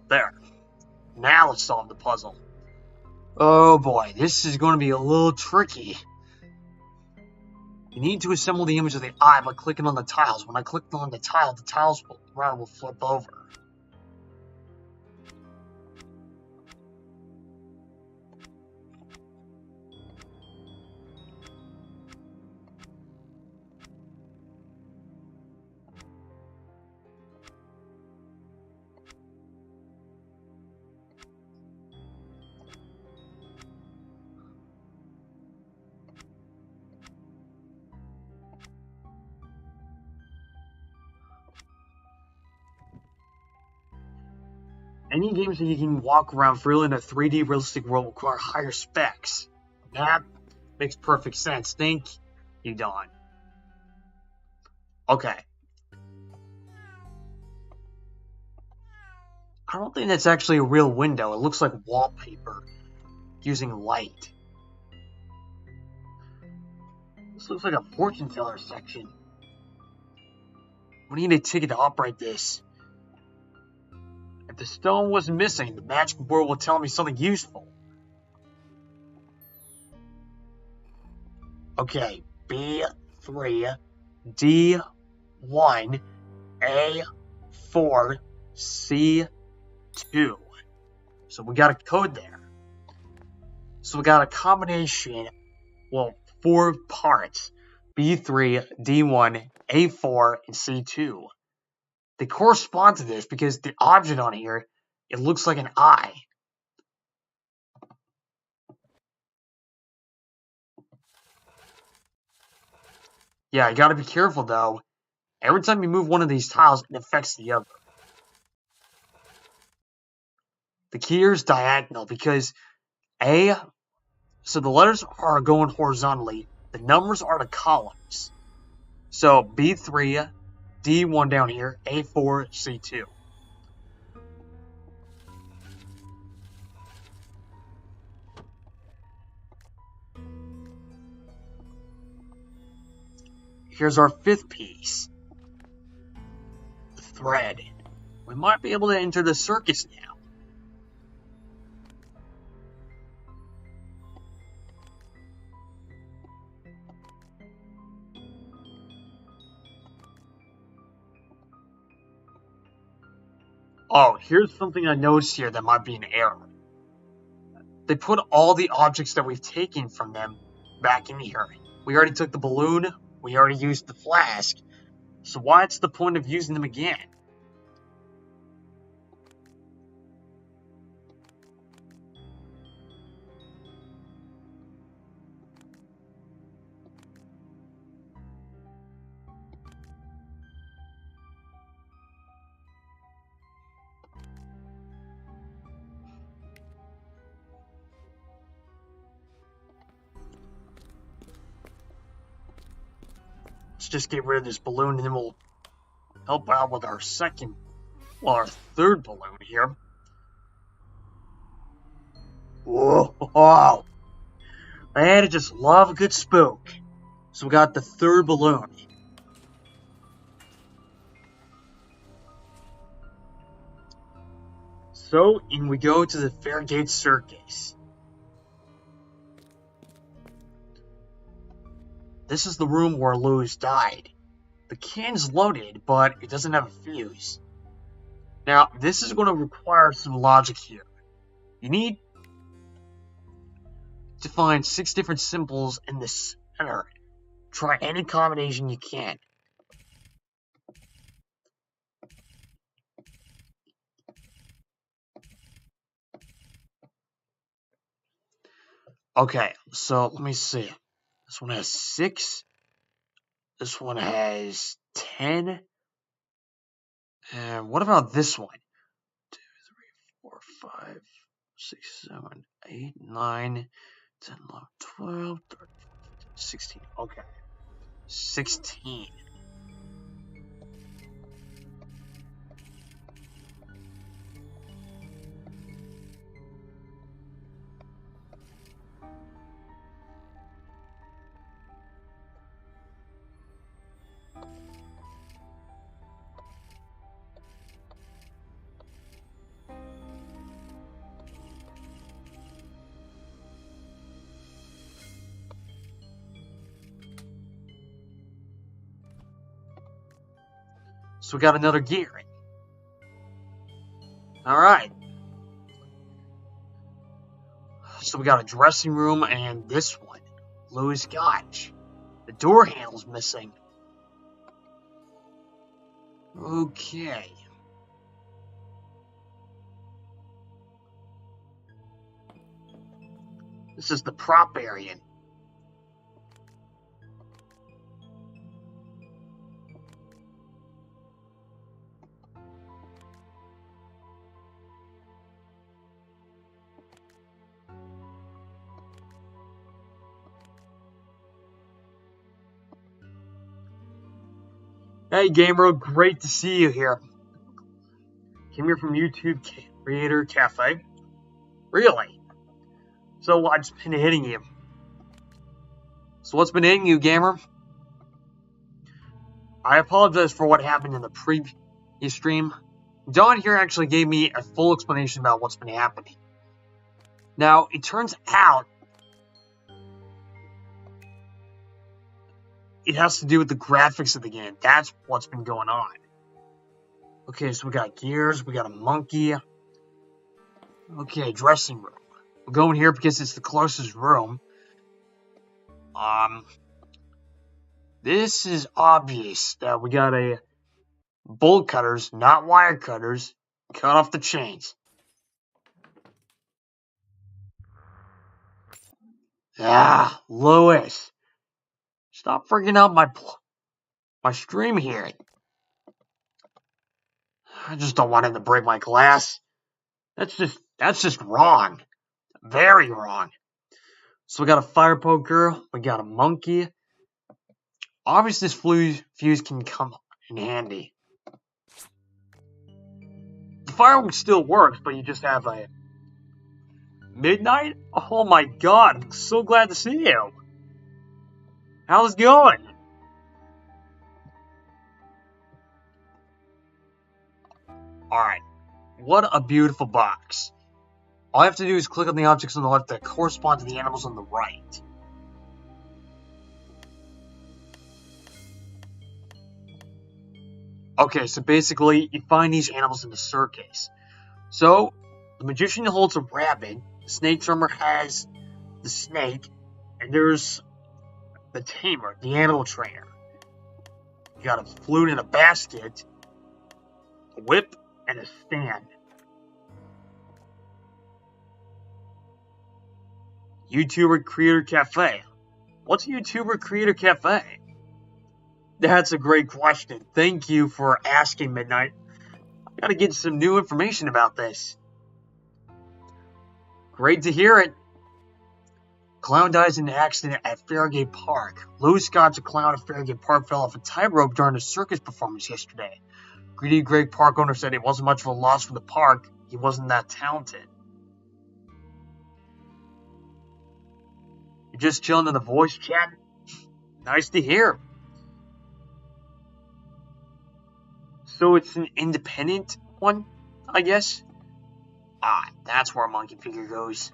There. Now let's solve the puzzle. Oh boy, this is going to be a little tricky. You need to assemble the image of the eye by clicking on the tiles. When I click on the tiles around will flip over. Any games that you can walk around freely in a 3D realistic world require higher specs. That makes perfect sense. Thank you, Don. Okay. I don't think that's actually a real window. It looks like wallpaper using light. This looks like a fortune teller section. We need a ticket to operate this. If the stone was missing, the magic board will tell me something useful. Okay, B3, D1, A4, C2. So we got a code there. So we got a combination, well, 4 parts. B3, D1, A4, and C2. They correspond to this because the object on here, it looks like an eye. Yeah, you gotta be careful though. Every time you move one of these tiles, it affects the other. The key here is diagonal because so the letters are going horizontally. The numbers are the columns. So B3, D1 down here, A4, C2. Here's our 5th piece. The thread. We might be able to enter the circus now. Oh, here's something I noticed here that might be an error. They put all the objects that we've taken from them back in here. We already took the balloon, we already used the flask, so what's the point of using them again? Let's just get rid of this balloon and then we'll help out with our our third balloon here. Whoa! Man, I just love a good spook. So we got the third balloon. So in we go to the Fairgate Circus. This is the room where Lewis died. The can's loaded, but it doesn't have a fuse. Now, this is going to require some logic here. You need to find 6 different symbols in the center. Try any combination you can. Okay, so let me see. This one has 6. This one has 10. And what about this one? 2, 3, 4, 5, 6, 7, 8, 9, 10, 11, 12, 13, 14, 16. Okay. 16. So we got another gearing. Alright. So we got a dressing room and this one. Louis Gotch. The door handle's missing. Okay. This is the prop area. Hey gamer, great to see you here. Came here from YouTube Creator Cafe. Really? So what's been hitting you? So what's been hitting you, gamer? I apologize for what happened in the previous stream. Don here actually gave me a full explanation about what's been happening. Now, it turns out it has to do with the graphics of the game. That's what's been going on. Okay, so we got gears, we got a monkey. Okay, dressing room. We're going here because it's the closest room. This is obvious that we got a bolt cutters, not wire cutters, cut off the chains. Ah, Lewis. Stop freaking out my stream here. I just don't want him to break my glass. That's just wrong. Very wrong. So we got a fire poker, we got a monkey. Obviously this fuse can come in handy. The firework still works, but you just have a midnight? Oh my god, I'm so glad to see you. How's it going? Alright, what a beautiful box. All I have to do is click on the objects on the left that correspond to the animals on the right. Okay, so basically, you find these animals in the circus. So, the magician holds a rabbit, the snake charmer has the snake, and there's the tamer, the animal trainer. You got a flute and a basket, a whip, and a stand. YouTuber Creator Cafe. What's a YouTuber Creator Cafe? That's a great question. Thank you for asking, Midnight. I gotta get some new information about this. Great to hear it. Clown dies in an accident at Fairgate Park. Louis Scott's a clown at Fairgate Park fell off a tightrope during a circus performance yesterday. Greedy Greg park owner said it wasn't much of a loss for the park. He wasn't that talented. You're just chilling in the voice chat? Nice to hear. So it's an independent one, I guess? Ah, that's where a monkey figure goes.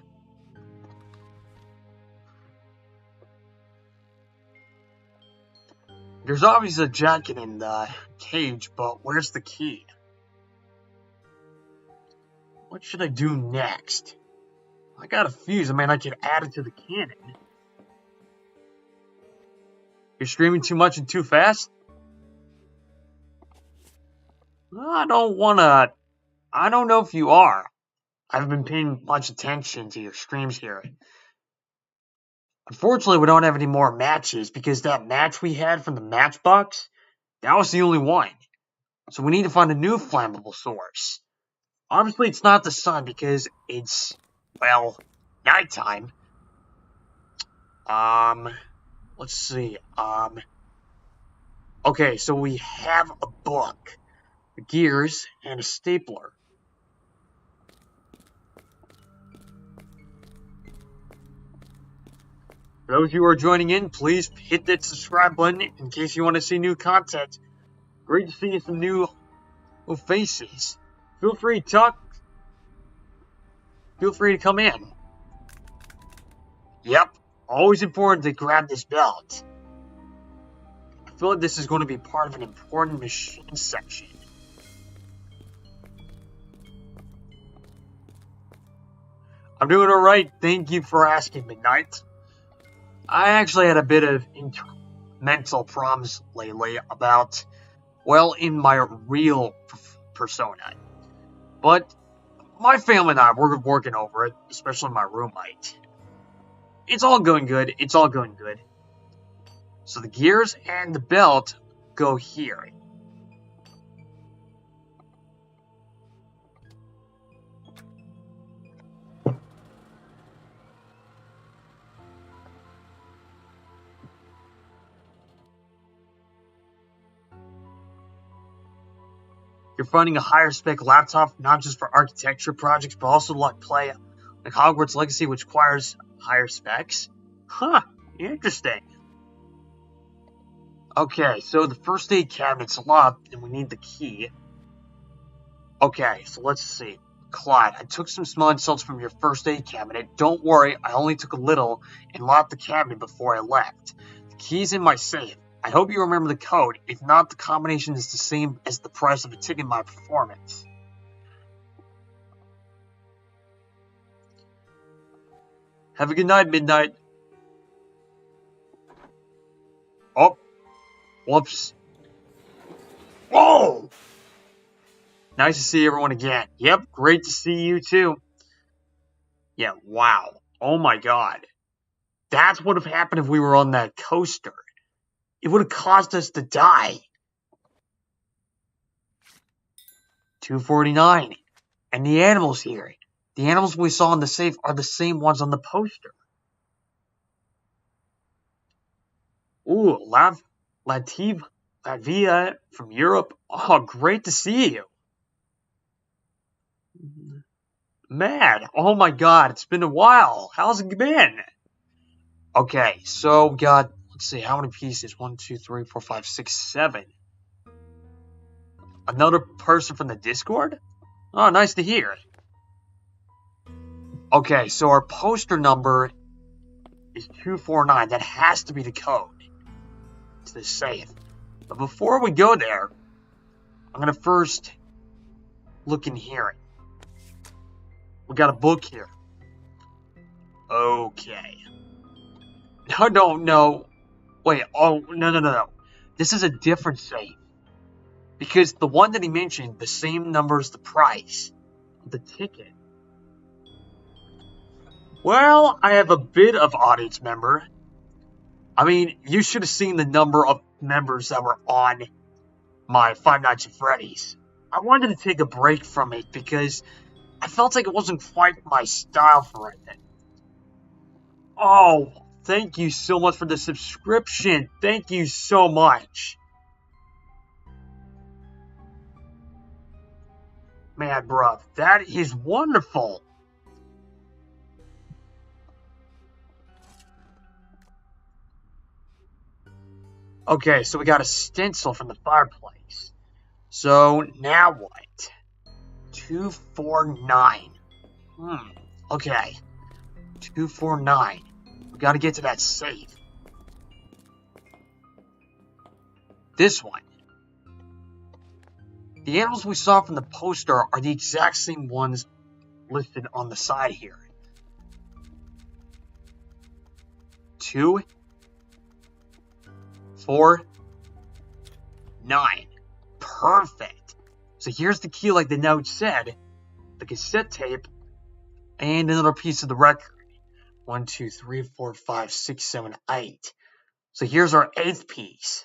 There's obviously a jacket in the cage, but where's the key? What should I do next? I got a fuse. I mean, I could add it to the cannon. You're screaming too much and too fast? I don't know if you are. I haven't been paying much attention to your streams here. Unfortunately, we don't have any more matches because that match we had from the Matchbox, that was the only one. So we need to find a new flammable source. Obviously, it's not the sun because it's, well, nighttime. Let's see. Okay, so we have a book, gears, and a stapler. For those of you who are joining in, please hit that subscribe button in case you want to see new content. Great to see some new faces. Feel free to talk. Feel free to come in. Yep, always important to grab this belt. I feel like this is going to be part of an important machine section. I'm doing alright, thank you for asking, Midnight. I actually had a bit of mental problems lately about, well, in my real persona. But my family and I, we're working over it, especially my roommate. It's all going good. It's all going good. So the gears and the belt go here. You're finding a higher spec laptop, not just for architecture projects, but also like play like Hogwarts Legacy, which requires higher specs? Huh, interesting. Okay, so the first aid cabinet's locked, and we need the key. Okay, so let's see. Clyde, I took some smelling salts from your first aid cabinet. Don't worry, I only took a little and locked the cabinet before I left. The key's in my safe. I hope you remember the code. If not, the combination is the same as the price of a ticket in my performance. Have a good night, Midnight. Oh. Whoops. Whoa! Nice to see everyone again. Yep, great to see you too. Yeah, wow. Oh my god. That's what would have happened if we were on that coaster. It would have caused us to die. 249. And the animals here. The animals we saw in the safe are the same ones on the poster. Ooh, Latvia from Europe. Oh, great to see you. Mad. Oh my god, it's been a while. How's it been? Okay, so we got, let's see, how many pieces? 1, 2, 3, 4, 5, 6, 7. Another person from the Discord? Oh, nice to hear. Okay, so our poster number is 249. That has to be the code to the safe. But before we go there, I'm gonna first look in here. We got a book here. Okay. No. Wait, no. This is a different safe. Because the one that he mentioned, the same number as the price of the ticket. Well, I have a bit of audience member. I mean, you should have seen the number of members that were on my Five Nights at Freddy's. I wanted to take a break from it because I felt like it wasn't quite my style for it. Oh, thank you so much for the subscription. Thank you so much. Man, bruh, that is wonderful. Okay, so we got a stencil from the fireplace. So, now what? 249. Okay. 249. We gotta get to that safe. This one. The animals we saw from the poster are the exact same ones listed on the side here. 2, 4, 9. Perfect. So here's the key like the note said. The cassette tape. And another piece of the record. 1, 2, 3, 4, 5, 6, 7, 8. So here's our 8th piece.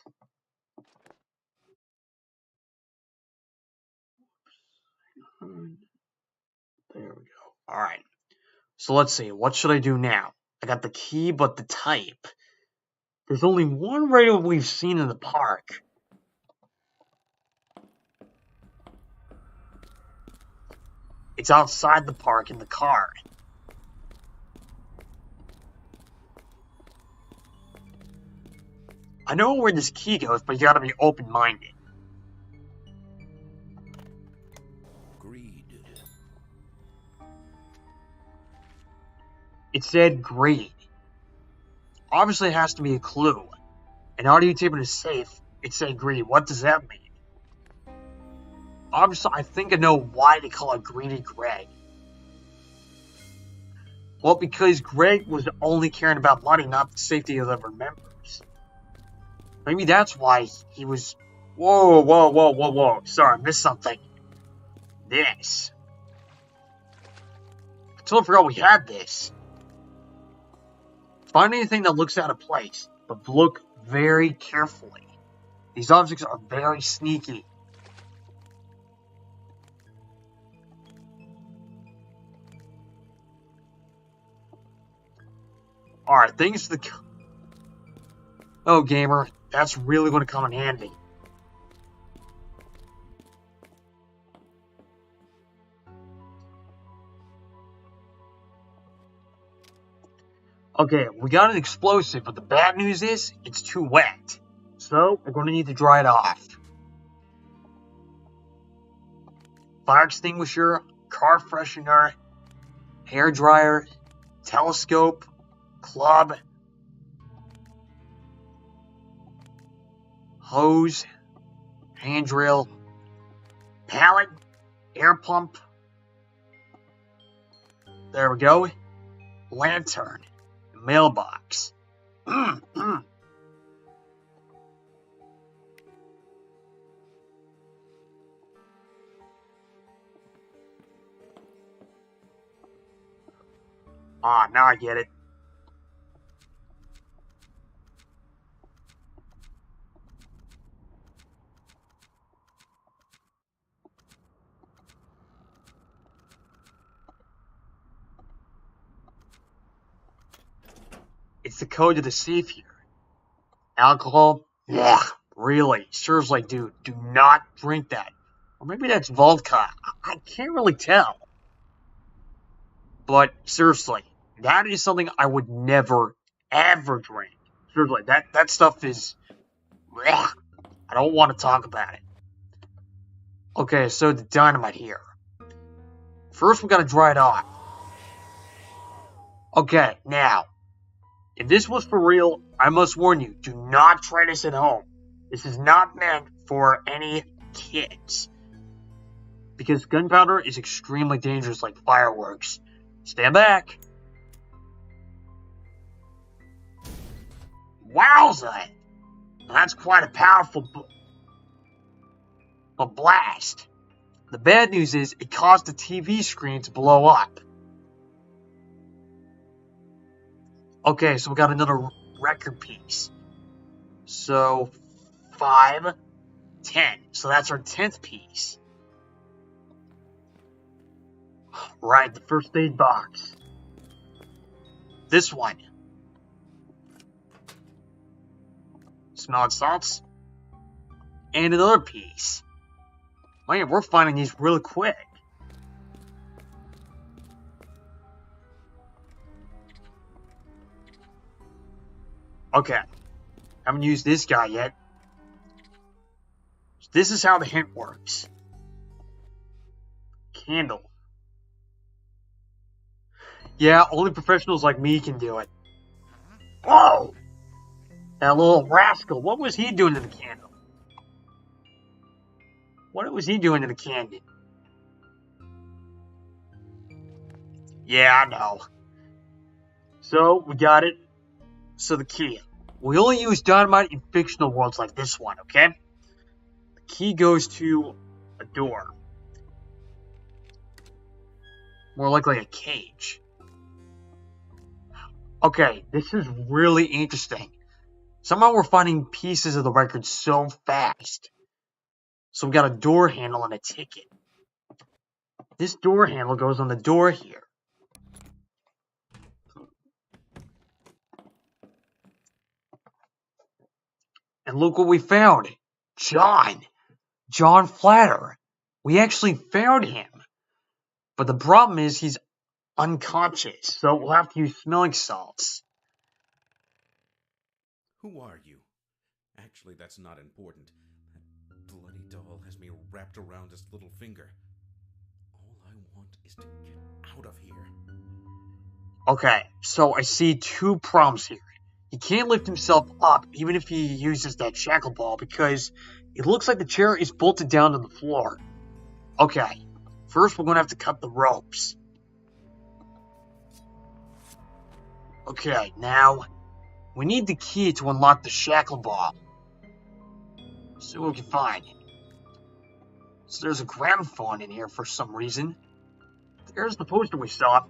There we go. Alright. So let's see. What should I do now? I got the key, but the type. There's only one radio we've seen in the park. It's outside the park in the car. I know where this key goes, but you gotta be open-minded. Greed. It said greed. Obviously, it has to be a clue. An audio tape in a safe, it said greed. What does that mean? Obviously, I think I know why they call it Greedy Greg. Well, because Greg was only caring about money, not the safety of other members. Maybe that's why he was... Whoa. Sorry, I missed something. This. I totally forgot we had this. Find anything that looks out of place, but look very carefully. These objects are very sneaky. Alright, thanks for the... Oh, gamer, that's really going to come in handy. Okay, we got an explosive, but the bad news is, it's too wet. So, we're going to need to dry it off. Fire extinguisher, car freshener, hair dryer, telescope, club, hose, hand drill, pallet, air pump. There we go. Lantern, mailbox. Ah, now I get it. It's the code to the safe here. Alcohol? Yeah, really. Seriously, dude, do not drink that. Or maybe that's vodka. I can't really tell. But seriously, that is something I would never, ever drink. Seriously, that stuff is... Blech. I don't want to talk about it. Okay, so the dynamite here. First, we gotta dry it off. Okay, now, if this was for real, I must warn you, do not try this at home. This is not meant for any kids. Because gunpowder is extremely dangerous like fireworks. Stand back. Wowza! That's quite a powerful blast. The bad news is it caused the TV screen to blow up. Okay, so we got another record piece. So 5, 10. So that's our 10th piece. Right, the first aid box. This one. Smelling salts. And another piece. Man, we're finding these really quick. Okay. Haven't used this guy yet. This is how the hint works. Candle. Yeah, only professionals like me can do it. Whoa! That little rascal, what was he doing to the candle? What was he doing to the candy? Yeah, I know. So, we got it. So, the key. We only use dynamite in fictional worlds like this one, okay? The key goes to a door. More likely a cage. Okay, this is really interesting. Somehow we're finding pieces of the record so fast. So we got a door handle and a ticket. This door handle goes on the door here. And look what we found. John Flatter. We actually found him. But the problem is he's unconscious, so we'll have to use smelling salts. Who are you? Actually, that's not important. That bloody doll has me wrapped around his little finger. All I want is to get out of here. Okay, so I see two problems here. He can't lift himself up even if he uses that shackle ball because it looks like the chair is bolted down to the floor. Okay, first we're going to have to cut the ropes. Okay, now we need the key to unlock the shackle ball. See what we can find. So there's a gramophone in here for some reason. There's the poster we saw.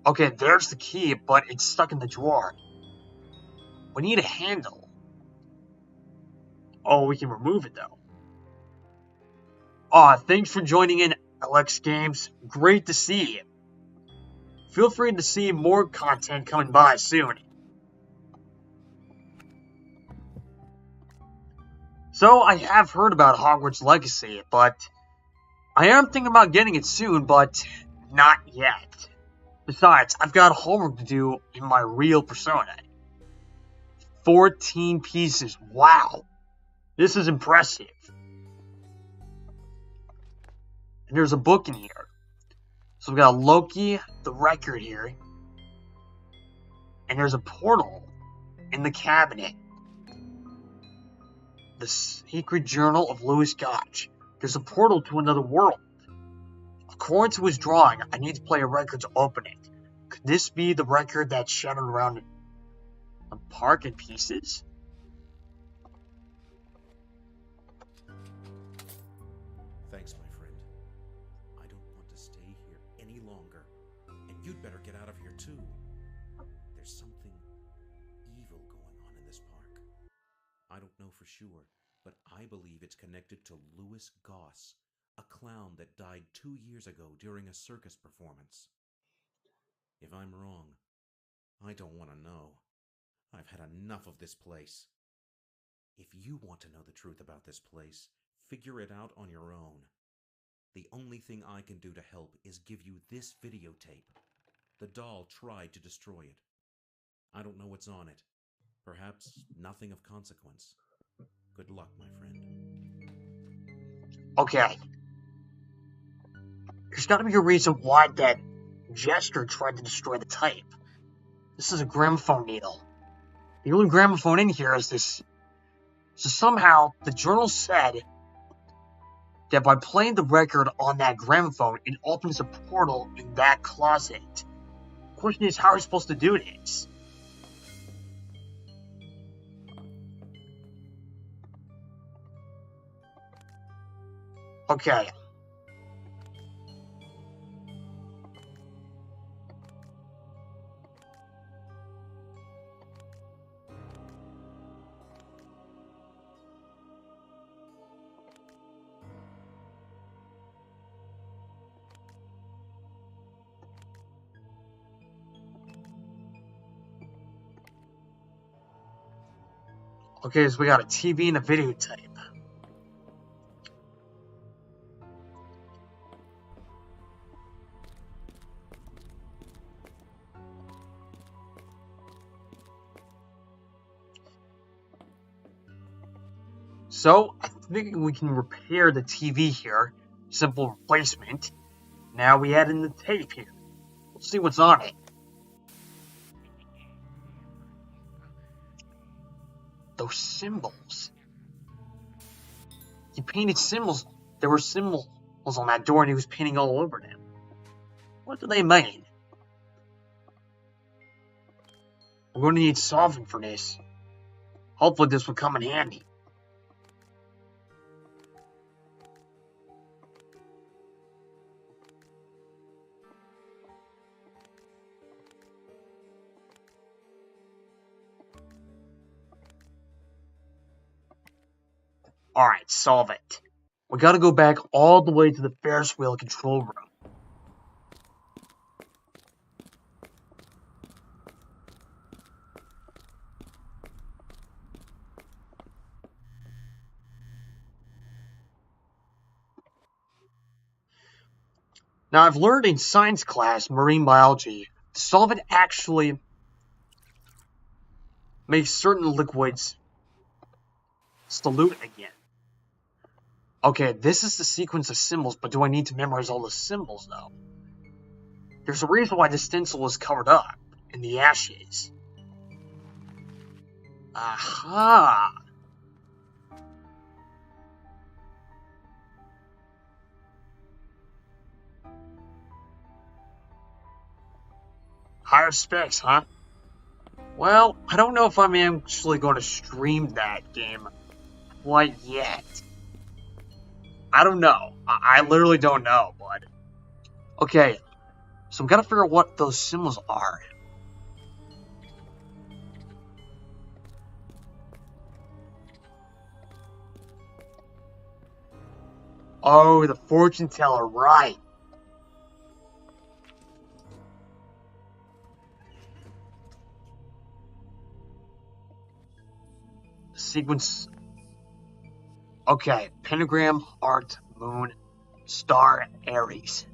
Okay, there's the key, but it's stuck in the drawer. We need a handle. Oh, we can remove it though. Thanks for joining in, LX Games. Great to see you. Feel free to see more content coming by soon. So, I have heard about Hogwarts Legacy, but I am thinking about getting it soon, but not yet. Besides, I've got homework to do in my real Persona. 14 pieces. Wow. This is impressive. And there's a book in here. So we've got Loki, the record here. And there's a portal in the cabinet. The Secret Journal of Louis Gotch. There's a portal to another world. According to his drawing, I need to play a record to open it. Could this be the record that's shattered around a park in pieces? Thanks, my friend. I don't want to stay here any longer. And you'd better get out of here too. There's something evil going on in this park. I don't know for sure, but I believe it's connected to Louis Goss, a clown that died 2 years ago during a circus performance. If I'm wrong, I don't want to know. I've had enough of this place. If you want to know the truth about this place, figure it out on your own. The only thing I can do to help is give you this videotape. The doll tried to destroy it. I don't know what's on it. Perhaps nothing of consequence. Good luck, my friend. Okay. There's got to be a reason why that jester tried to destroy the tape. This is a gramophone needle. The only gramophone in here is this So somehow, the journal said that by playing the record on that gramophone, it opens a portal in that closet. The question is, how are we supposed to do this? Okay. Okay, so we got a TV and a videotape. So, I think we can repair the TV here. Simple replacement. Now we add in the tape here. Let's see what's on it. Those symbols. He painted symbols. There were symbols on that door and he was painting all over them. What do they mean? We're going to need solving for this. Hopefully this will come in handy. Alright, solve it. We gotta go back all the way to the Ferris wheel control room. Now, I've learned in science class, marine biology, the solvent actually makes certain liquids solute again. Okay, this is the sequence of symbols, but do I need to memorize all the symbols, though? There's a reason why the stencil is covered up in the ashes. Aha! Higher specs, huh? Well, I don't know if I'm actually going to stream that game quite yet. I don't know. I literally don't know, bud. Okay, so I'm gonna figure out what those symbols are. Oh, the fortune teller, right. Sequence. Okay, pentagram, heart, moon, star, Aries.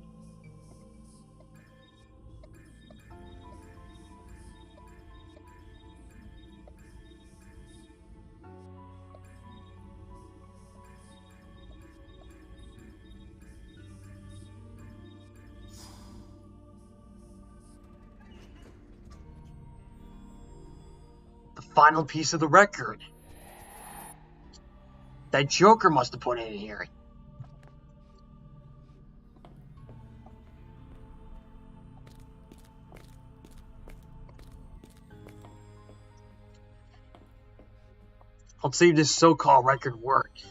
The final piece of the record. That Joker must have put it in here. Let's see if this so-called record works.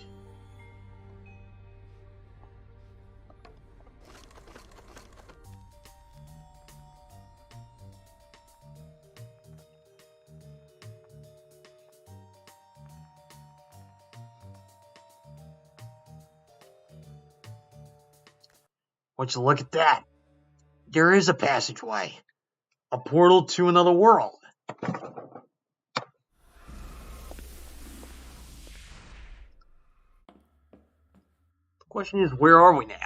Would you look at that? There is a passageway. A portal to another world. The question is, where are we now?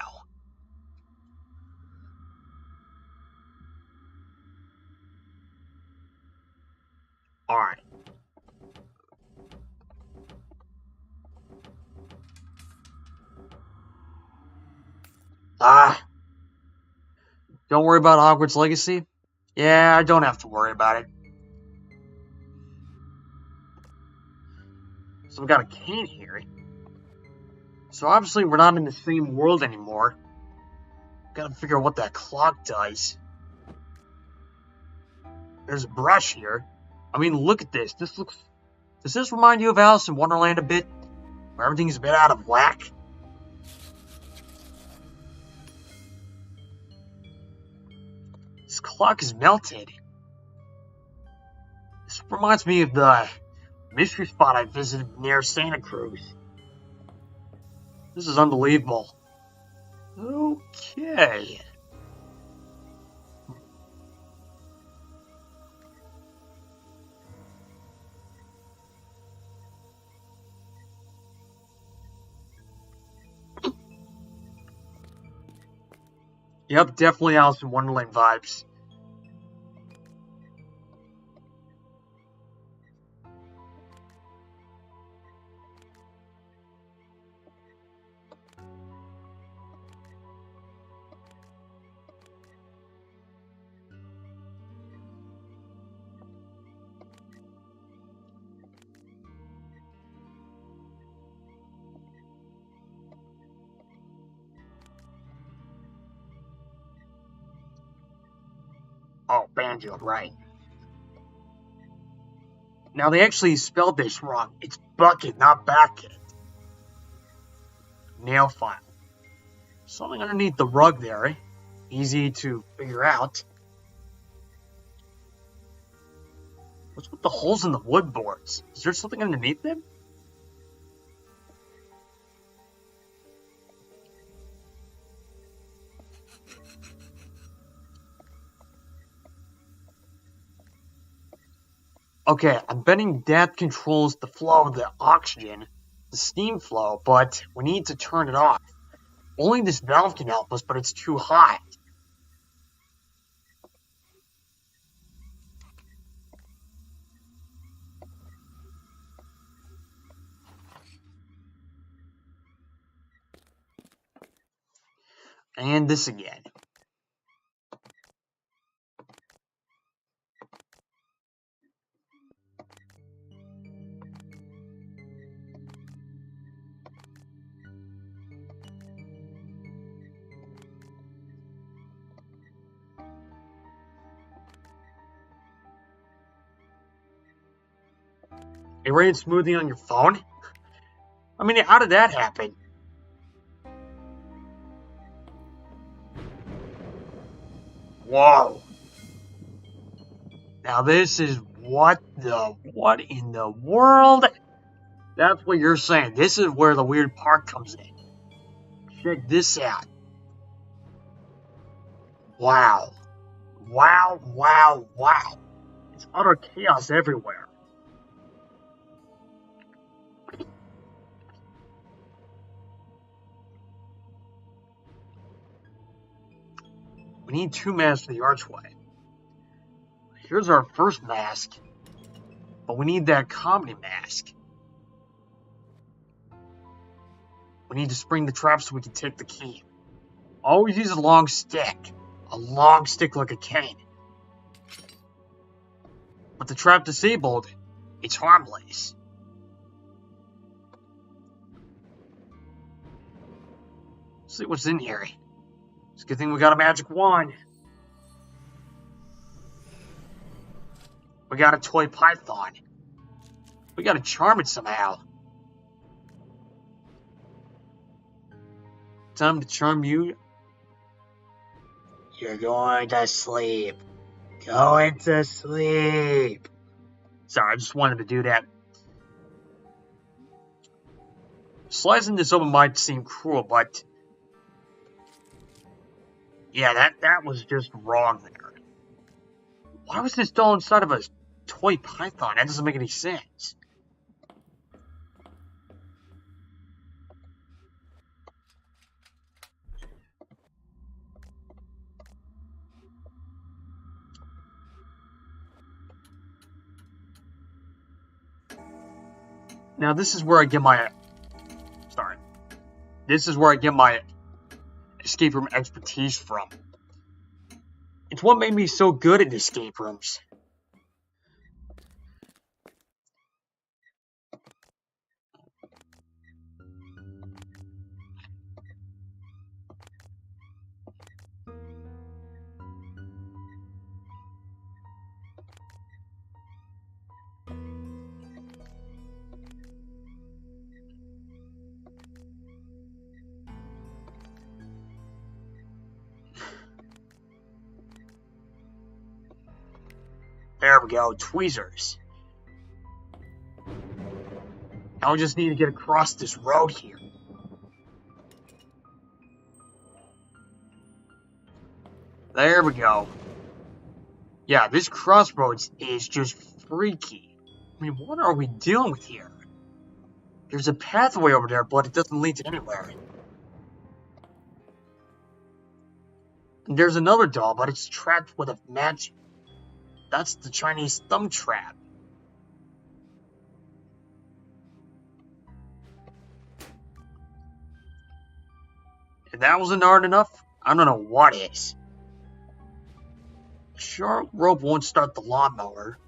Alright. Don't worry about Hogwarts Legacy? Yeah, I don't have to worry about it. So we got a cane here. So obviously we're not in the same world anymore. Gotta figure out what that clock does. There's a brush here. I mean, look at this. Does this remind you of Alice in Wonderland a bit? Where everything's a bit out of whack? This clock is melted. This reminds me of the mystery spot I visited near Santa Cruz. This is unbelievable. Okay. Yep, definitely Alice in Wonderland vibes. Oh, Banjo, right. Now, they actually spelled this wrong. It's bucket, not bucket. Nail file. Something underneath the rug there, eh? Easy to figure out. What's with the holes in the wood boards? Is there something underneath them? Okay, I'm betting that controls the flow of the oxygen, the steam flow, but we need to turn it off. Only this valve can help us, but it's too hot. And this again. You rated smoothie on your phone? I mean, how did that happen? Whoa. Now this is what in the world? That's what you're saying. This is where the weird part comes in. Check this out. Wow. Wow, wow, wow. It's utter chaos everywhere. We need 2 masks for the archway. Here's our first mask. But we need that comedy mask. We need to spring the trap so we can take the key. Always use a long stick. A long stick like a cane. With the trap disabled, it's harmless. Let's see what's in here. It's a good thing we got a magic wand. We got a toy python. We gotta charm it somehow. Time to charm you. You're going to sleep. Going to sleep. Sorry, I just wanted to do that. Slicing this open might seem cruel, but yeah, that was just wrong there. Why was this doll inside of a toy python? That doesn't make any sense. Now this is where I get my escape room expertise from. It's what made me so good at escape rooms. There we go, tweezers. Now we just need to get across this road here. There we go. Yeah, this crossroads is just freaky. I mean, what are we dealing with here? There's a pathway over there, but it doesn't lead to anywhere. And there's another doll, but it's trapped with a magic. That's the Chinese thumb trap. If that wasn't hard enough, I don't know what is. Short rope won't start the lawnmower.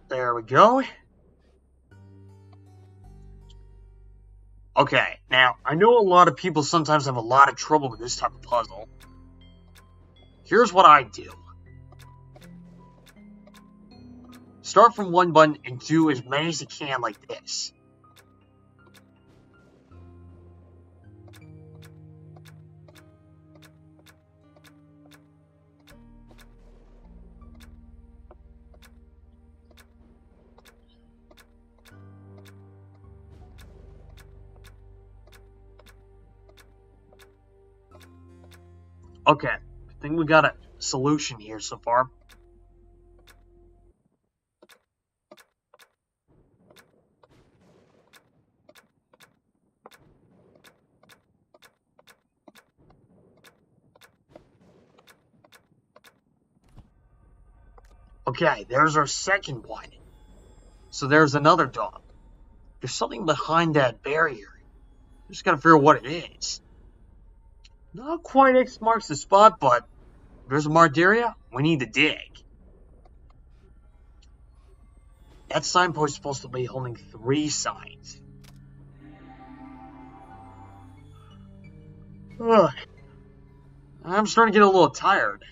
There we go. Okay, now, I know a lot of people sometimes have a lot of trouble with this type of puzzle. Here's what I do. Start from one button and do as many as you can like this. Okay, I think we got a solution here so far. Okay, there's our second one. So there's another dog. There's something behind that barrier. Just gotta figure out what it is. Not quite X marks the spot, but there's a marked area. We need to dig. That signpost is supposed to be holding 3 signs. Ugh. I'm starting to get a little tired.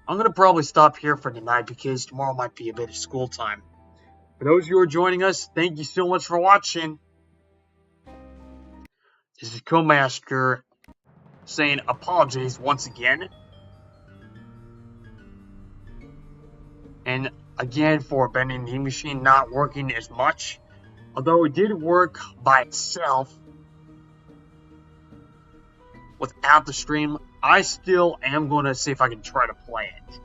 I'm going to probably stop here for tonight because tomorrow might be a bit of school time. For those of you who are joining us, thank you so much for watching. This is Codemaster saying apologies once again. And again for Vending Machine not working as much. Although it did work by itself without the stream, I still am going to see if I can try to play it.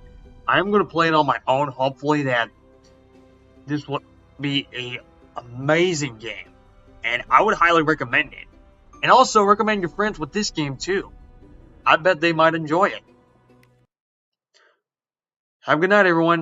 I'm going to play it on my own. Hopefully that this will be an amazing game. And I would highly recommend it. And also recommend your friends with this game too. I bet they might enjoy it. Have a good night, everyone.